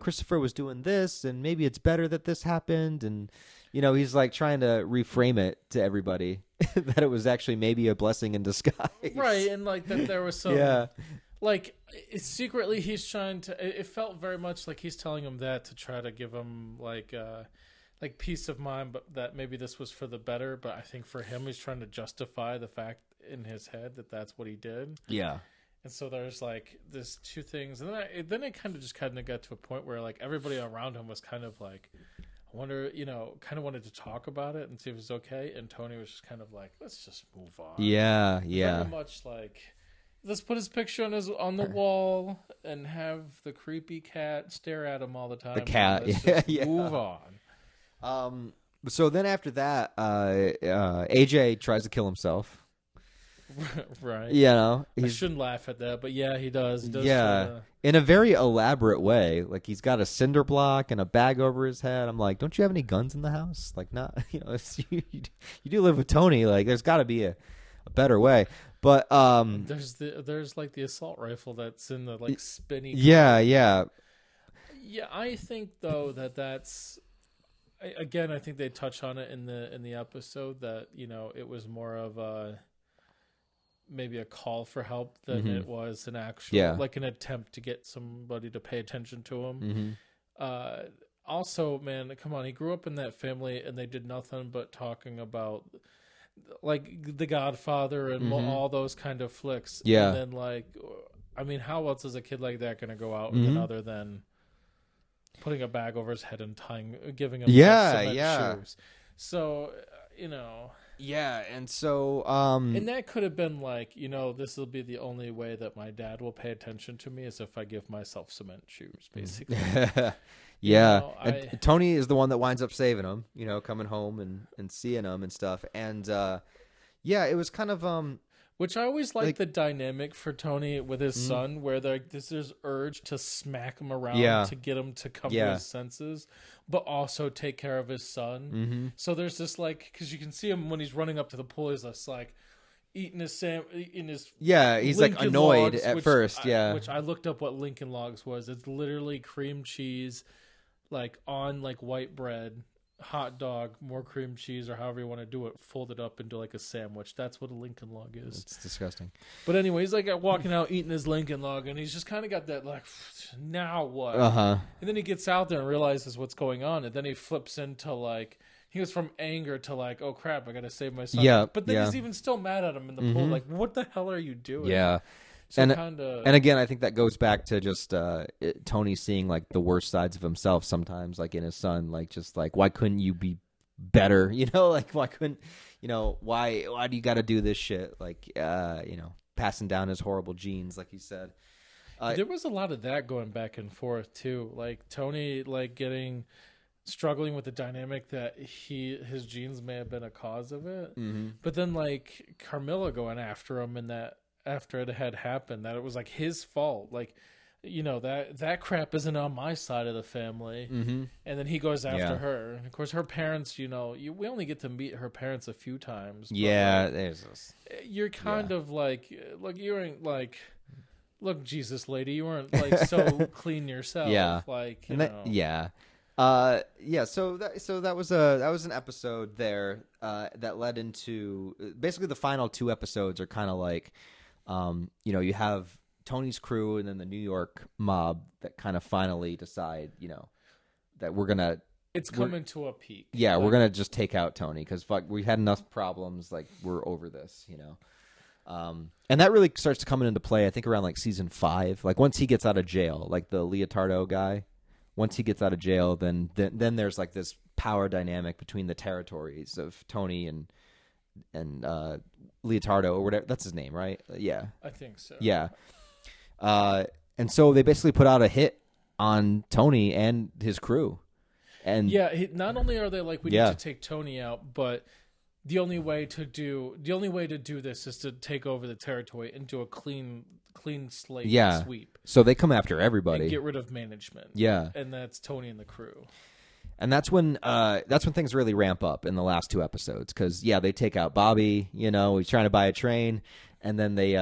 Christopher was doing this, and maybe it's better that this happened, and. He's like trying to reframe it to everybody that it was actually maybe a blessing in disguise. Right. And like that there was some, like secretly he's trying to, it felt very much like he's telling him that to try to give him like peace of mind, but that maybe this was for the better. But I think for him, he's trying to justify the fact in his head that that's what he did. Yeah. And so there's like this two things, and then it kind of got to a point where like everybody around him was kind of like, I wonder, kind of wanted to talk about it and see if it was okay. And Tony was just kind of like, let's just move on. Yeah. Very much like, let's put his picture on the wall and have the creepy cat stare at him all the time. The cat. Move on. So then after that, AJ tries to kill himself. Right. I shouldn't laugh at that, but yeah, he does. In a very elaborate way. Like, he's got a cinder block and a bag over his head. I'm like, don't you have any guns in the house? Like, not, you do live with Tony. Like, there's got to be a better way. But there's like the assault rifle that's in the like spinny. Yeah. I think though that's. Again, I think they touch on it in the episode that it was more of maybe a call for help than it was an actual like an attempt to get somebody to pay attention to him. Also, man, come on, he grew up in that family and they did nothing but talking about like The Godfather and all those kind of flicks. Yeah, and then like, I mean, how else is a kid like that going to go out other than putting a bag over his head and giving him cement shoes. So, Yeah, and so... and that could have been like, this will be the only way that my dad will pay attention to me is if I give myself cement shoes, basically. And Tony is the one that winds up saving him, coming home and seeing him and stuff. And, it was kind of... Which I always like the dynamic for Tony with his son, where there's this urge to smack him around to get him to come to his senses, but also take care of his son. So there's this like, because you can see him when he's running up to the pool, he's just like eating his he's Lincoln like annoyed logs, at first. Which I looked up what Lincoln Logs was. It's literally cream cheese, like on like white bread. Hot dog, more cream cheese, or however you want to do it, folded up into like a sandwich. That's what a Lincoln Log is. It's disgusting. But anyway, he's like walking out eating his Lincoln Log, and he's just kind of got that like, now what? And then he gets out there and realizes what's going on, and then he flips into like, he goes from anger to like, oh crap, I got to save my son. Yeah. But then he's even still mad at him in the pool. Like, what the hell are you doing? Yeah. So and again, I think that goes back to just Tony seeing like the worst sides of himself sometimes, like in his son, like just like, why couldn't you be better? Like why couldn't, why do you got to do this shit? Like, passing down his horrible genes, like you said. There was a lot of that going back and forth too. Like Tony, like struggling with the dynamic that his genes may have been a cause of it, but then like Carmilla going after him and that. After it had happened, that it was like his fault, like that crap isn't on my side of the family, and then he goes after her. And of course, her parents, we only get to meet her parents a few times. Yeah, there's this. You're kind of like, look, you ain't like, look, Jesus lady, you weren't like so clean yourself. Yeah, like So that was an episode there that led into basically the final two episodes are kind of like. You have Tony's crew and then the New York mob that kind of finally decide, that it's coming to a peak. Yeah, we're going to just take out Tony because we've had enough problems. Like, we're over this, and that really starts to come into play, I think, around like season 5. Like, once he gets out of jail, like the Leotardo guy, once he gets out of jail, then there's like this power dynamic between the territories of Tony and Leotardo or whatever, that's his name, right? Yeah, I think so. Yeah, and so they basically put out a hit on Tony and his crew, and not only are they like, we need to take Tony out, but the only way to do this is to take over the territory and do a clean slate sweep. So they come after everybody, and get rid of management. Yeah, and that's Tony and the crew. And that's when things really ramp up in the last two episodes because they take out Bobby. He's trying to buy a train, and then they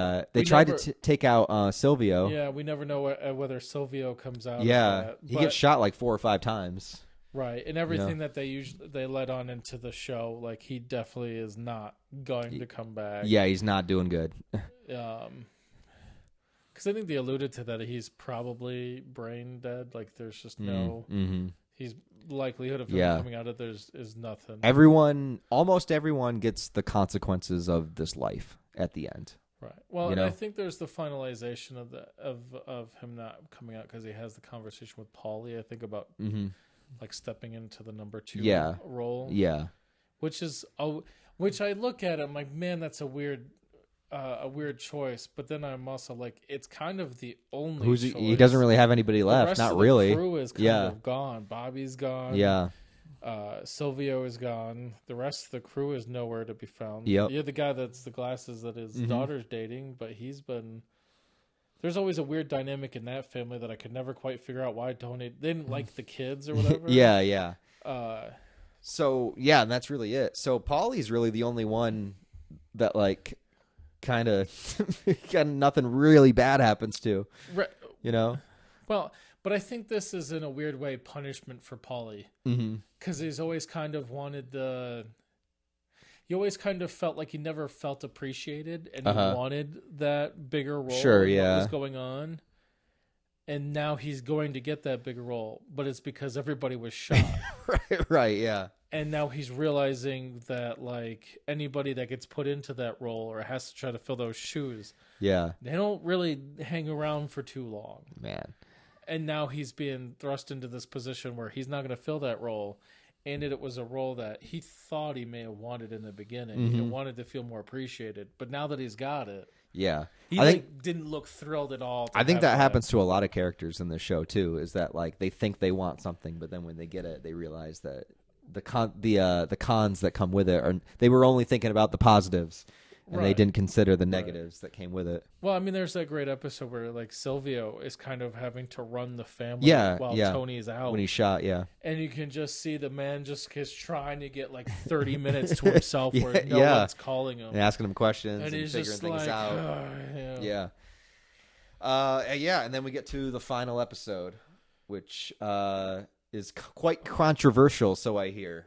tried to take out Silvio. Yeah, we never know whether Silvio comes out. Yeah, he gets shot like 4 or 5 times. Right, and everything that they led on into the show, like he definitely is not going to come back. Yeah, he's not doing good. Because I think they alluded to that he's probably brain dead. Like there's just no. He's likelihood of him coming out of there is nothing. Almost everyone gets the consequences of this life. at the end. Right. Well, You and know? I think there's the finalization of him not coming out because he has the conversation with Paulie. I think about like stepping into the number 2 role. Yeah. Which I look at it, I'm like, man, that's a weird choice. But then I'm also like, it's kind of the only choice. He doesn't really have anybody left. The rest Not of really. The crew is kind of gone. Bobby's gone. Yeah. Silvio is gone. The rest of the crew is nowhere to be found. Yep. You're the guy that's the glasses that his daughter's dating, but he's been. There's always a weird dynamic in that family that I could never quite figure out why Tony didn't like the kids or whatever. Yeah. So yeah, and that's really it. So Paulie's really the only one that like kind of nothing really bad happens to. Right. You know. Well, but I think this is in a weird way punishment for Paulie because he's always kind of wanted he always kind of felt like he never felt appreciated, and he wanted that bigger role. Sure, yeah. What was going on, and now he's going to get that bigger role, but it's because everybody was shot. right, yeah. And now he's realizing that like anybody that gets put into that role or has to try to fill those shoes, they don't really hang around for too long, man. And now he's being thrust into this position where he's not going to fill that role. And it was a role that he thought he may have wanted in the beginning. He wanted to feel more appreciated. But now that he's got it, he didn't look thrilled at all. I think that happens to a lot of characters in this show too. Is that like they think they want something, but then when they get it, they realize that the cons that come with it they were only thinking about the positives. And they didn't consider the negatives that came with it. Well, I mean, there's that great episode where like Silvio is kind of having to run the family while Tony's out. When he's shot, And you can just see the man just is trying to get like 30 minutes to himself where no one's calling him. And asking him questions and he's figuring just things like, out. And then we get to the final episode, which is quite controversial, so I hear.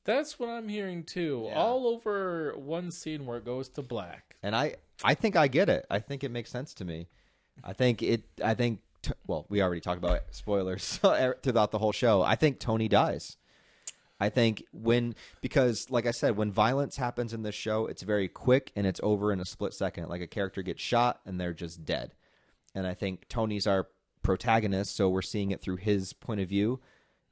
That's what I'm hearing too. Yeah. All over one scene where it goes to black. And I think I get it. I think it makes sense to me. Well, we already talked about spoilers throughout the whole show. I think Tony dies. I think because like I said, when violence happens in this show, it's very quick and it's over in a split second. Like a character gets shot and they're just dead. And I think Tony's our protagonist, so we're seeing it through his point of view.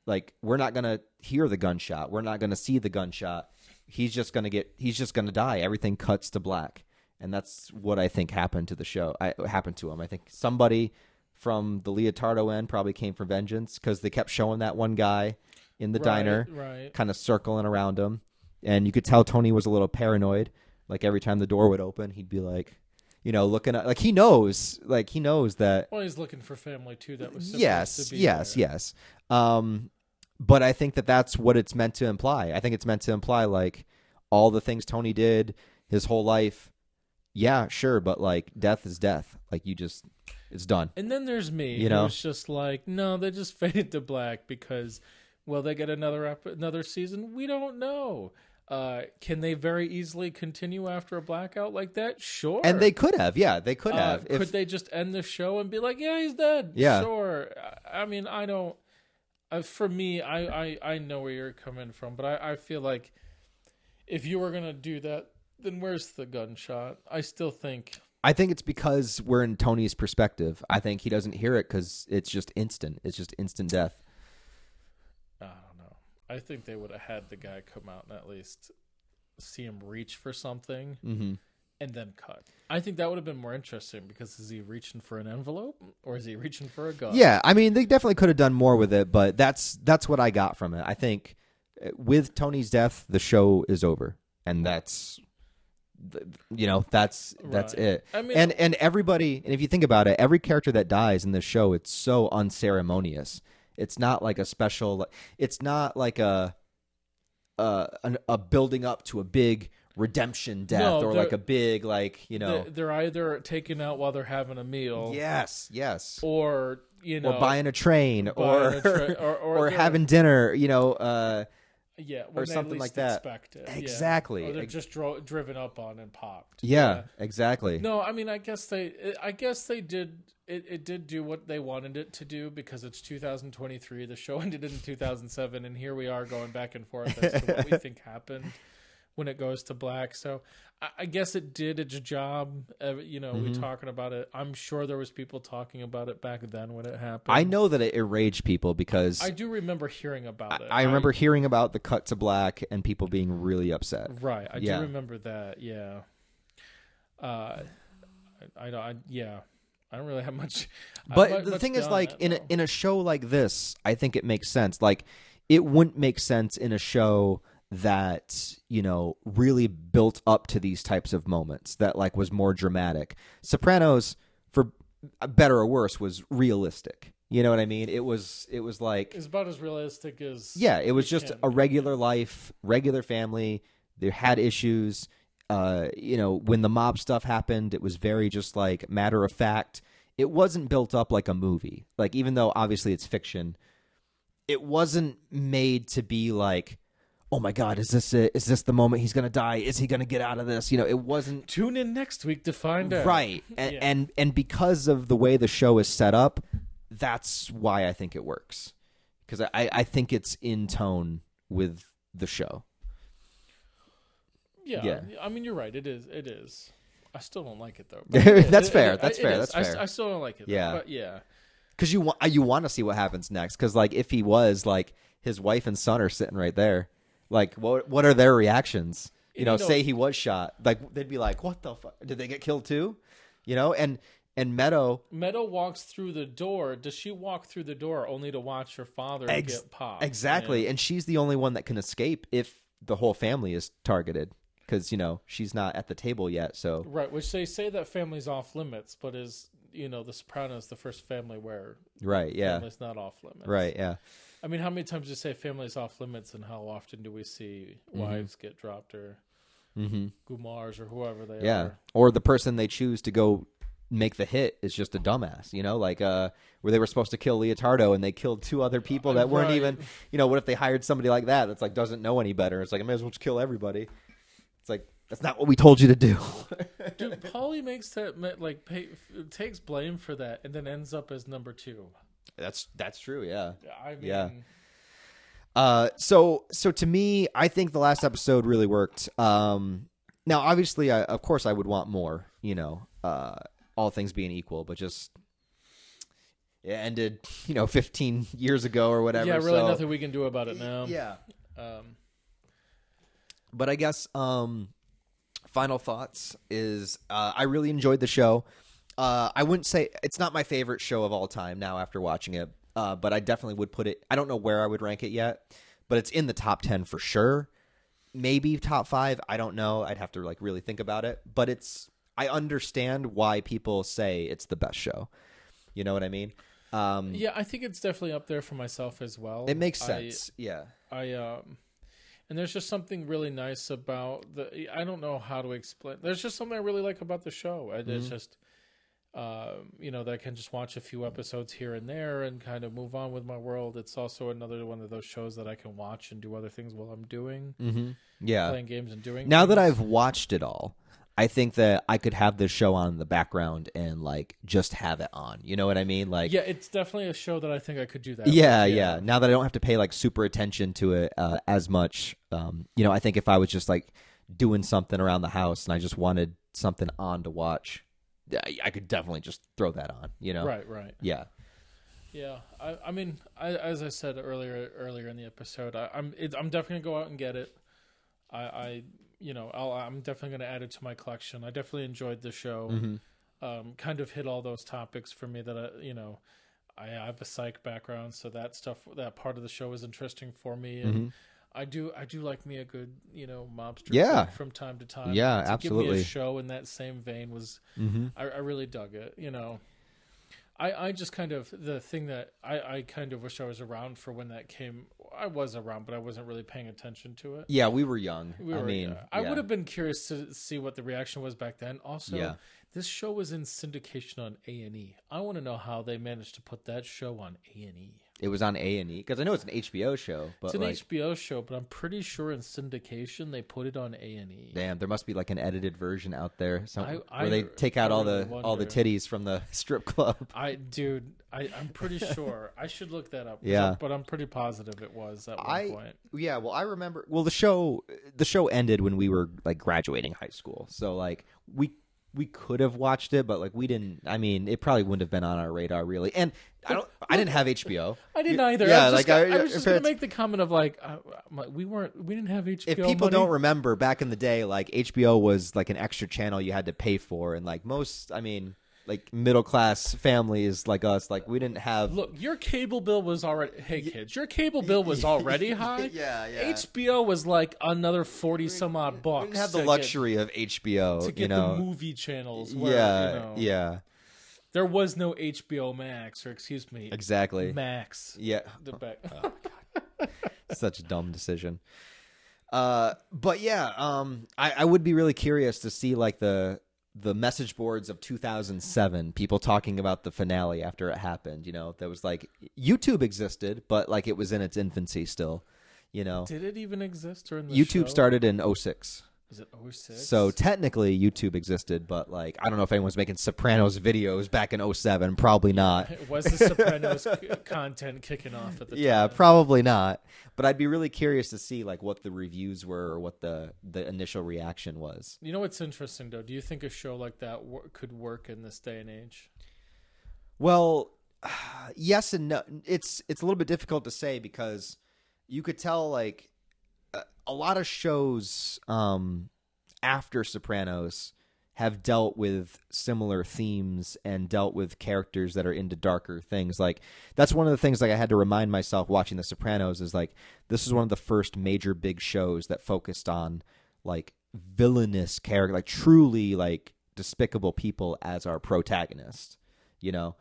Like, we're not going to hear the gunshot. We're not going to see the gunshot. He's just going to die. Everything cuts to black. And that's what I think happened to the show. Happened to him. I think somebody from the Leotardo end probably came for vengeance because they kept showing that one guy in the diner kind of circling around him. And you could tell Tony was a little paranoid. Like, every time the door would open, he'd be like, looking at, like, he knows that. Well, he's looking for family too. That was supposed to be yes. But I think that's what it's meant to imply. I think it's meant to imply like all the things Tony did his whole life. Yeah, sure, but like death is death. Like it's done. And then there's me, who's just like, no, they just faded to black because, will they get another season? We don't know. Can they very easily continue after a blackout like that? Sure. And they could have. Yeah, they could have. Could they just end the show and be like, yeah, he's dead? Yeah. Sure. I mean, I don't. For me, I know where you're coming from, but I feel like if you were going to do that, then where's the gunshot? I think it's because we're in Tony's perspective. I think he doesn't hear it because it's just instant. It's just instant death. I don't know. I think they would have had the guy come out and at least see him reach for something and then cut. I think that would have been more interesting because is he reaching for an envelope or is he reaching for a gun? Yeah, I mean, they definitely could have done more with it, but that's what I got from it. I think with Tony's death, the show is over, and that's it. I mean, and everybody, and if you think about it, every character that dies in this show, it's so unceremonious. It's not like a special. It's not like a building up to a big redemption death or like a big they're either taken out while they're having a meal, yes, or or buying a train or having dinner, or something like that. Expect it. Exactly. Or they're just driven up on and popped. Yeah, exactly. No, I mean, I guess they did. It did do what they wanted it to do because it's 2023. The show ended in 2007, and here we are going back and forth as to what we think happened. when it goes to black. So I guess it did its job. We talking about it. I'm sure there was people talking about it back then when it happened. I know that it enraged people because I do remember hearing about it. I remember hearing about the cut to black and people being really upset. Right. I do remember that. Yeah. I don't really have much. But the thing is, like, in a show like this, I think it makes sense. Like, it wouldn't make sense in a show that, really built up to these types of moments, that, like, was more dramatic. Sopranos, for better or worse, was realistic. You know what I mean? It was like... It's about as realistic as... Yeah, it was just a regular life, regular family. They had issues. When the mob stuff happened, it was very just, like, matter of fact. It wasn't built up like a movie. Like, even though, obviously, it's fiction, it wasn't made to be like... Oh my God! Is this it? Is this the moment he's gonna die? Is he gonna get out of this? It wasn't. Tune in next week to find out. Right, and because of the way the show is set up, that's why I think it works. Because I think it's in tone with the show. Yeah. I mean, you're right. It is. I still don't like it though. That's fair. That's fair. I still don't like it. Yeah. Though, but yeah. Because you want to see what happens next. Because, like, if he was, like, his wife and son are sitting right there. Like, what are their reactions? Say he was shot. Like, they'd be like, what the fuck? Did they get killed too? And Meadow walks through the door. Does she walk through the door only to watch her father get popped? Exactly. And she's the only one that can escape if the whole family is targeted. Because, she's not at the table yet. So right, which they say that family's off limits, but is, the Sopranos the first family where family's not off limits. Right, yeah. I mean, how many times do you say family's off limits, and how often do we see wives get dropped or Gumars or whoever they are? Yeah, or the person they choose to go make the hit is just a dumbass, like where they were supposed to kill Leotardo and they killed two other people that weren't even, what if they hired somebody like that that's like doesn't know any better? It's like, I may as well just kill everybody. It's like, that's not what we told you to do. Dude, Paulie makes that, like, takes blame for that and then ends up as number 2. That's true, yeah. I mean, yeah. So to me, I think the last episode really worked. Now, obviously, of course, I would want more. All things being equal, but just it ended, 15 years ago or whatever. Yeah, really, nothing we can do about it now. Yeah. But I guess final thoughts is I really enjoyed the show. I wouldn't say it's not my favorite show of all time now after watching it, but I definitely would put it. I don't know where I would rank it yet, but it's in the top 10 for sure. Maybe top 5. I don't know. I'd have to like really think about it. But I understand why people say it's the best show. You know what I mean? Yeah, I think it's definitely up there for myself as well. It makes sense. And there's just something really nice about I don't know how to explain. There's just something I really like about the show. It's just, that I can just watch a few episodes here and there and kind of move on with my world. It's also another one of those shows that I can watch and do other things while I'm doing. Mm-hmm. Yeah. Playing games and doing Now things. that I've watched it all, I think that I could have this show on in the background and like just have it on. You know what I mean? Like, yeah, it's definitely a show that I think I could do that. Yeah. Now that I don't have to pay like super attention to it as much, I think if I was just like doing something around the house and I just wanted something on to watch, I could definitely just throw that on. Right. Yeah. Yeah. I mean, as I said earlier in the episode, I'm definitely gonna go out and get it. I'm definitely going to add it to my collection. I definitely enjoyed the show. Mm-hmm. Kind of hit all those topics for me that I have a psych background, so that part of the show is interesting for me. And I do like me a good mobster from time to time. Yeah, to absolutely. Give me a show in that same vein was I really dug it. I just kind of the thing that I kind of wish I was around for when that came. I was around, but I wasn't really paying attention to it. Yeah, we were young. I would have been curious to see what the reaction was back then. Also, this show was in syndication on A&E. I want to know how they managed to put that show on A&E. It was on A&E because I know it's an HBO show. But it's an HBO show, but I'm pretty sure in syndication they put it on A&E. Damn, there must be like an edited version out there where they take out all the titties from the strip club. I'm pretty sure. I should look that up. Yeah, but I'm pretty positive it was at one point. Yeah, well, I remember. Well, the show ended when we were like graduating high school, so like we could have watched it, but like we didn't. I mean, it probably wouldn't have been on our radar really. And I didn't have HBO. I didn't either. Yeah, I was just gonna make the comment of like we didn't have HBO. If people don't remember, back in the day, like HBO was like an extra channel you had to pay for, and like most, I mean, like middle class families like us, like we didn't have. Look, your cable bill was already. Hey kids, your cable bill was already high. Yeah. HBO was like another 40 some odd bucks. We didn't have the luxury of HBO to get the movie channels. Where, yeah. There was no HBO Max, or excuse me, exactly Max. Yeah. Oh, God. Such a dumb decision. But yeah, I would be really curious to see like the message boards of 2007, people talking about the finale after it happened. You know, there was like YouTube existed, but like it was in its infancy still. You know, did it even exist during the YouTube show? Started in 06. Is it 06? So technically YouTube existed, but like I don't know if anyone was making Sopranos videos back in 07. Probably not. Was the Sopranos content kicking off at the time? Yeah, probably not. But I'd be really curious to see like what the reviews were or what the initial reaction was. You know what's interesting though? Do you think a show like that could work in this day and age? Well, yes and no. It's a little bit difficult to say because you could tell like a lot of shows after Sopranos have dealt with similar themes and dealt with characters that are into darker things. Like that's one of the things like I had to remind myself watching The Sopranos is like this is one of the first major big shows that focused on like villainous character, like truly like despicable people as our protagonist. You know,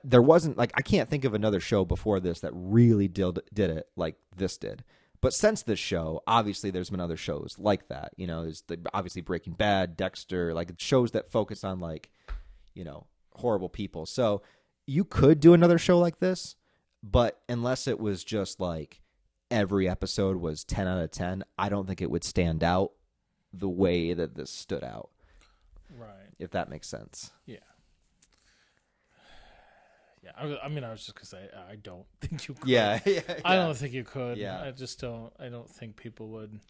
there wasn't like I can't think of another show before this that really did it like this did. But since this show, obviously there's been other shows like that. You know, there's obviously Breaking Bad, Dexter, like shows that focus on like, you know, horrible people. So you could do another show like this, but unless it was just like every episode was 10 out of 10, I don't think it would stand out the way that this stood out. Right. If that makes sense. Yeah. Yeah, I mean, I was just gonna say I don't think you could. Yeah. I don't think you could. Yeah. I just don't. I don't think people would.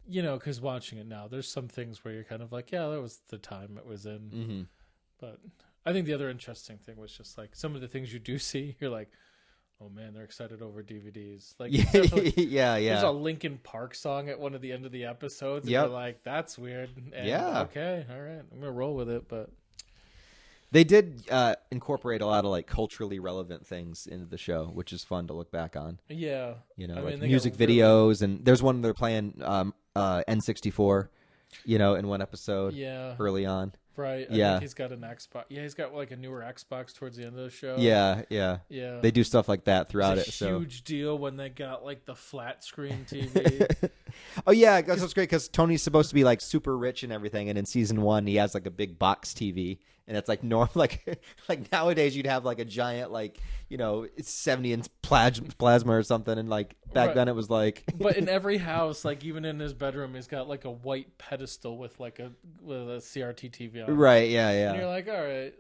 You know, because watching it now, there's some things where you're kind of like, yeah, that was the time it was in. Mm-hmm. But I think the other interesting thing was just like some of the things you do see, you're like, oh man, they're excited over DVDs. Like, yeah. There's a Linkin Park song at one of the end of the episodes. And you're like, that's weird. And okay, all right, I'm gonna roll with it, but. They did incorporate a lot of like culturally relevant things into the show, which is fun to look back on. Yeah, you know, like music videos, and there's one they're playing N64, you know, in one episode. Yeah, early on. Right. I think he's got an Xbox. Yeah, he's got like a newer Xbox towards the end of the show. Yeah. They do stuff like that throughout it. Huge deal when they got like the flat screen TV. Oh yeah, that's what's great because Tony's supposed to be like super rich and everything, and in season 1 he has like a big box TV, and it's like normal. Like nowadays you'd have like a giant like 70-inch plasma or something, and like back then it was like. But in every house, like even in his bedroom, he's got like a white pedestal with a CRT TV on. Right. Yeah. And you're like, all right,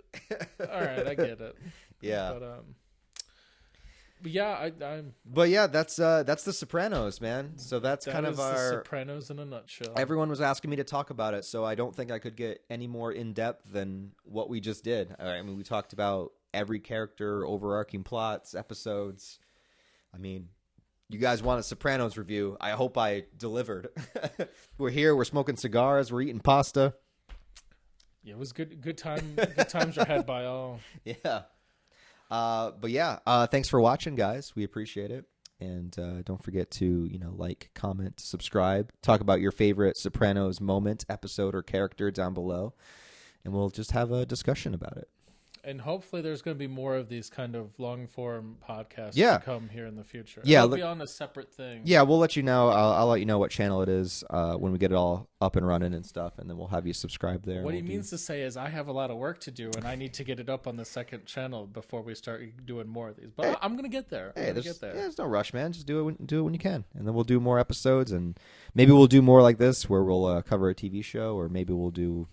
I get it. Yeah. But yeah, I'm. But yeah, that's The Sopranos, man. So that's kind of our Sopranos in a nutshell. Everyone was asking me to talk about it, so I don't think I could get any more in depth than what we just did. I mean, we talked about every character, overarching plots, episodes. I mean, you guys want a Sopranos review? I hope I delivered. We're here. We're smoking cigars. We're eating pasta. Yeah, it was good. Good time. Good times are had by all. Yeah. But yeah, thanks for watching, guys. We appreciate it. And don't forget to, like, comment, subscribe, talk about your favorite Sopranos moment, episode, or character down below. And we'll just have a discussion about it. And hopefully there's going to be more of these kind of long-form podcasts Yeah. to come here in the future. Yeah, It'll be on a separate thing. Yeah, we'll let you know. I'll let you know what channel it is when we get it all up and running and stuff, and then we'll have you subscribe there. What he means to say is I have a lot of work to do, and I need to get it up on the second channel before we start doing more of these. But I'm going to get there. Hey, there's no rush, man. Just do it when you can, and then we'll do more episodes, and maybe we'll do more like this where we'll cover a TV show, or maybe we'll do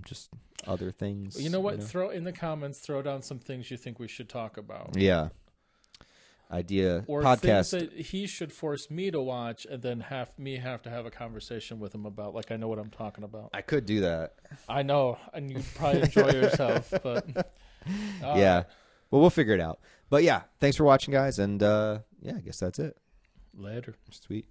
just other things. You know what? Throw in the comments. Throw down some things you think we should talk about. Yeah. Idea or podcast things that he should force me to watch, and then have to have a conversation with him about. Like I know what I'm talking about. I could do that. I know, and you probably enjoy yourself, but yeah. Right. Well, we'll figure it out. But yeah, thanks for watching, guys, and I guess that's it. Later. Sweet.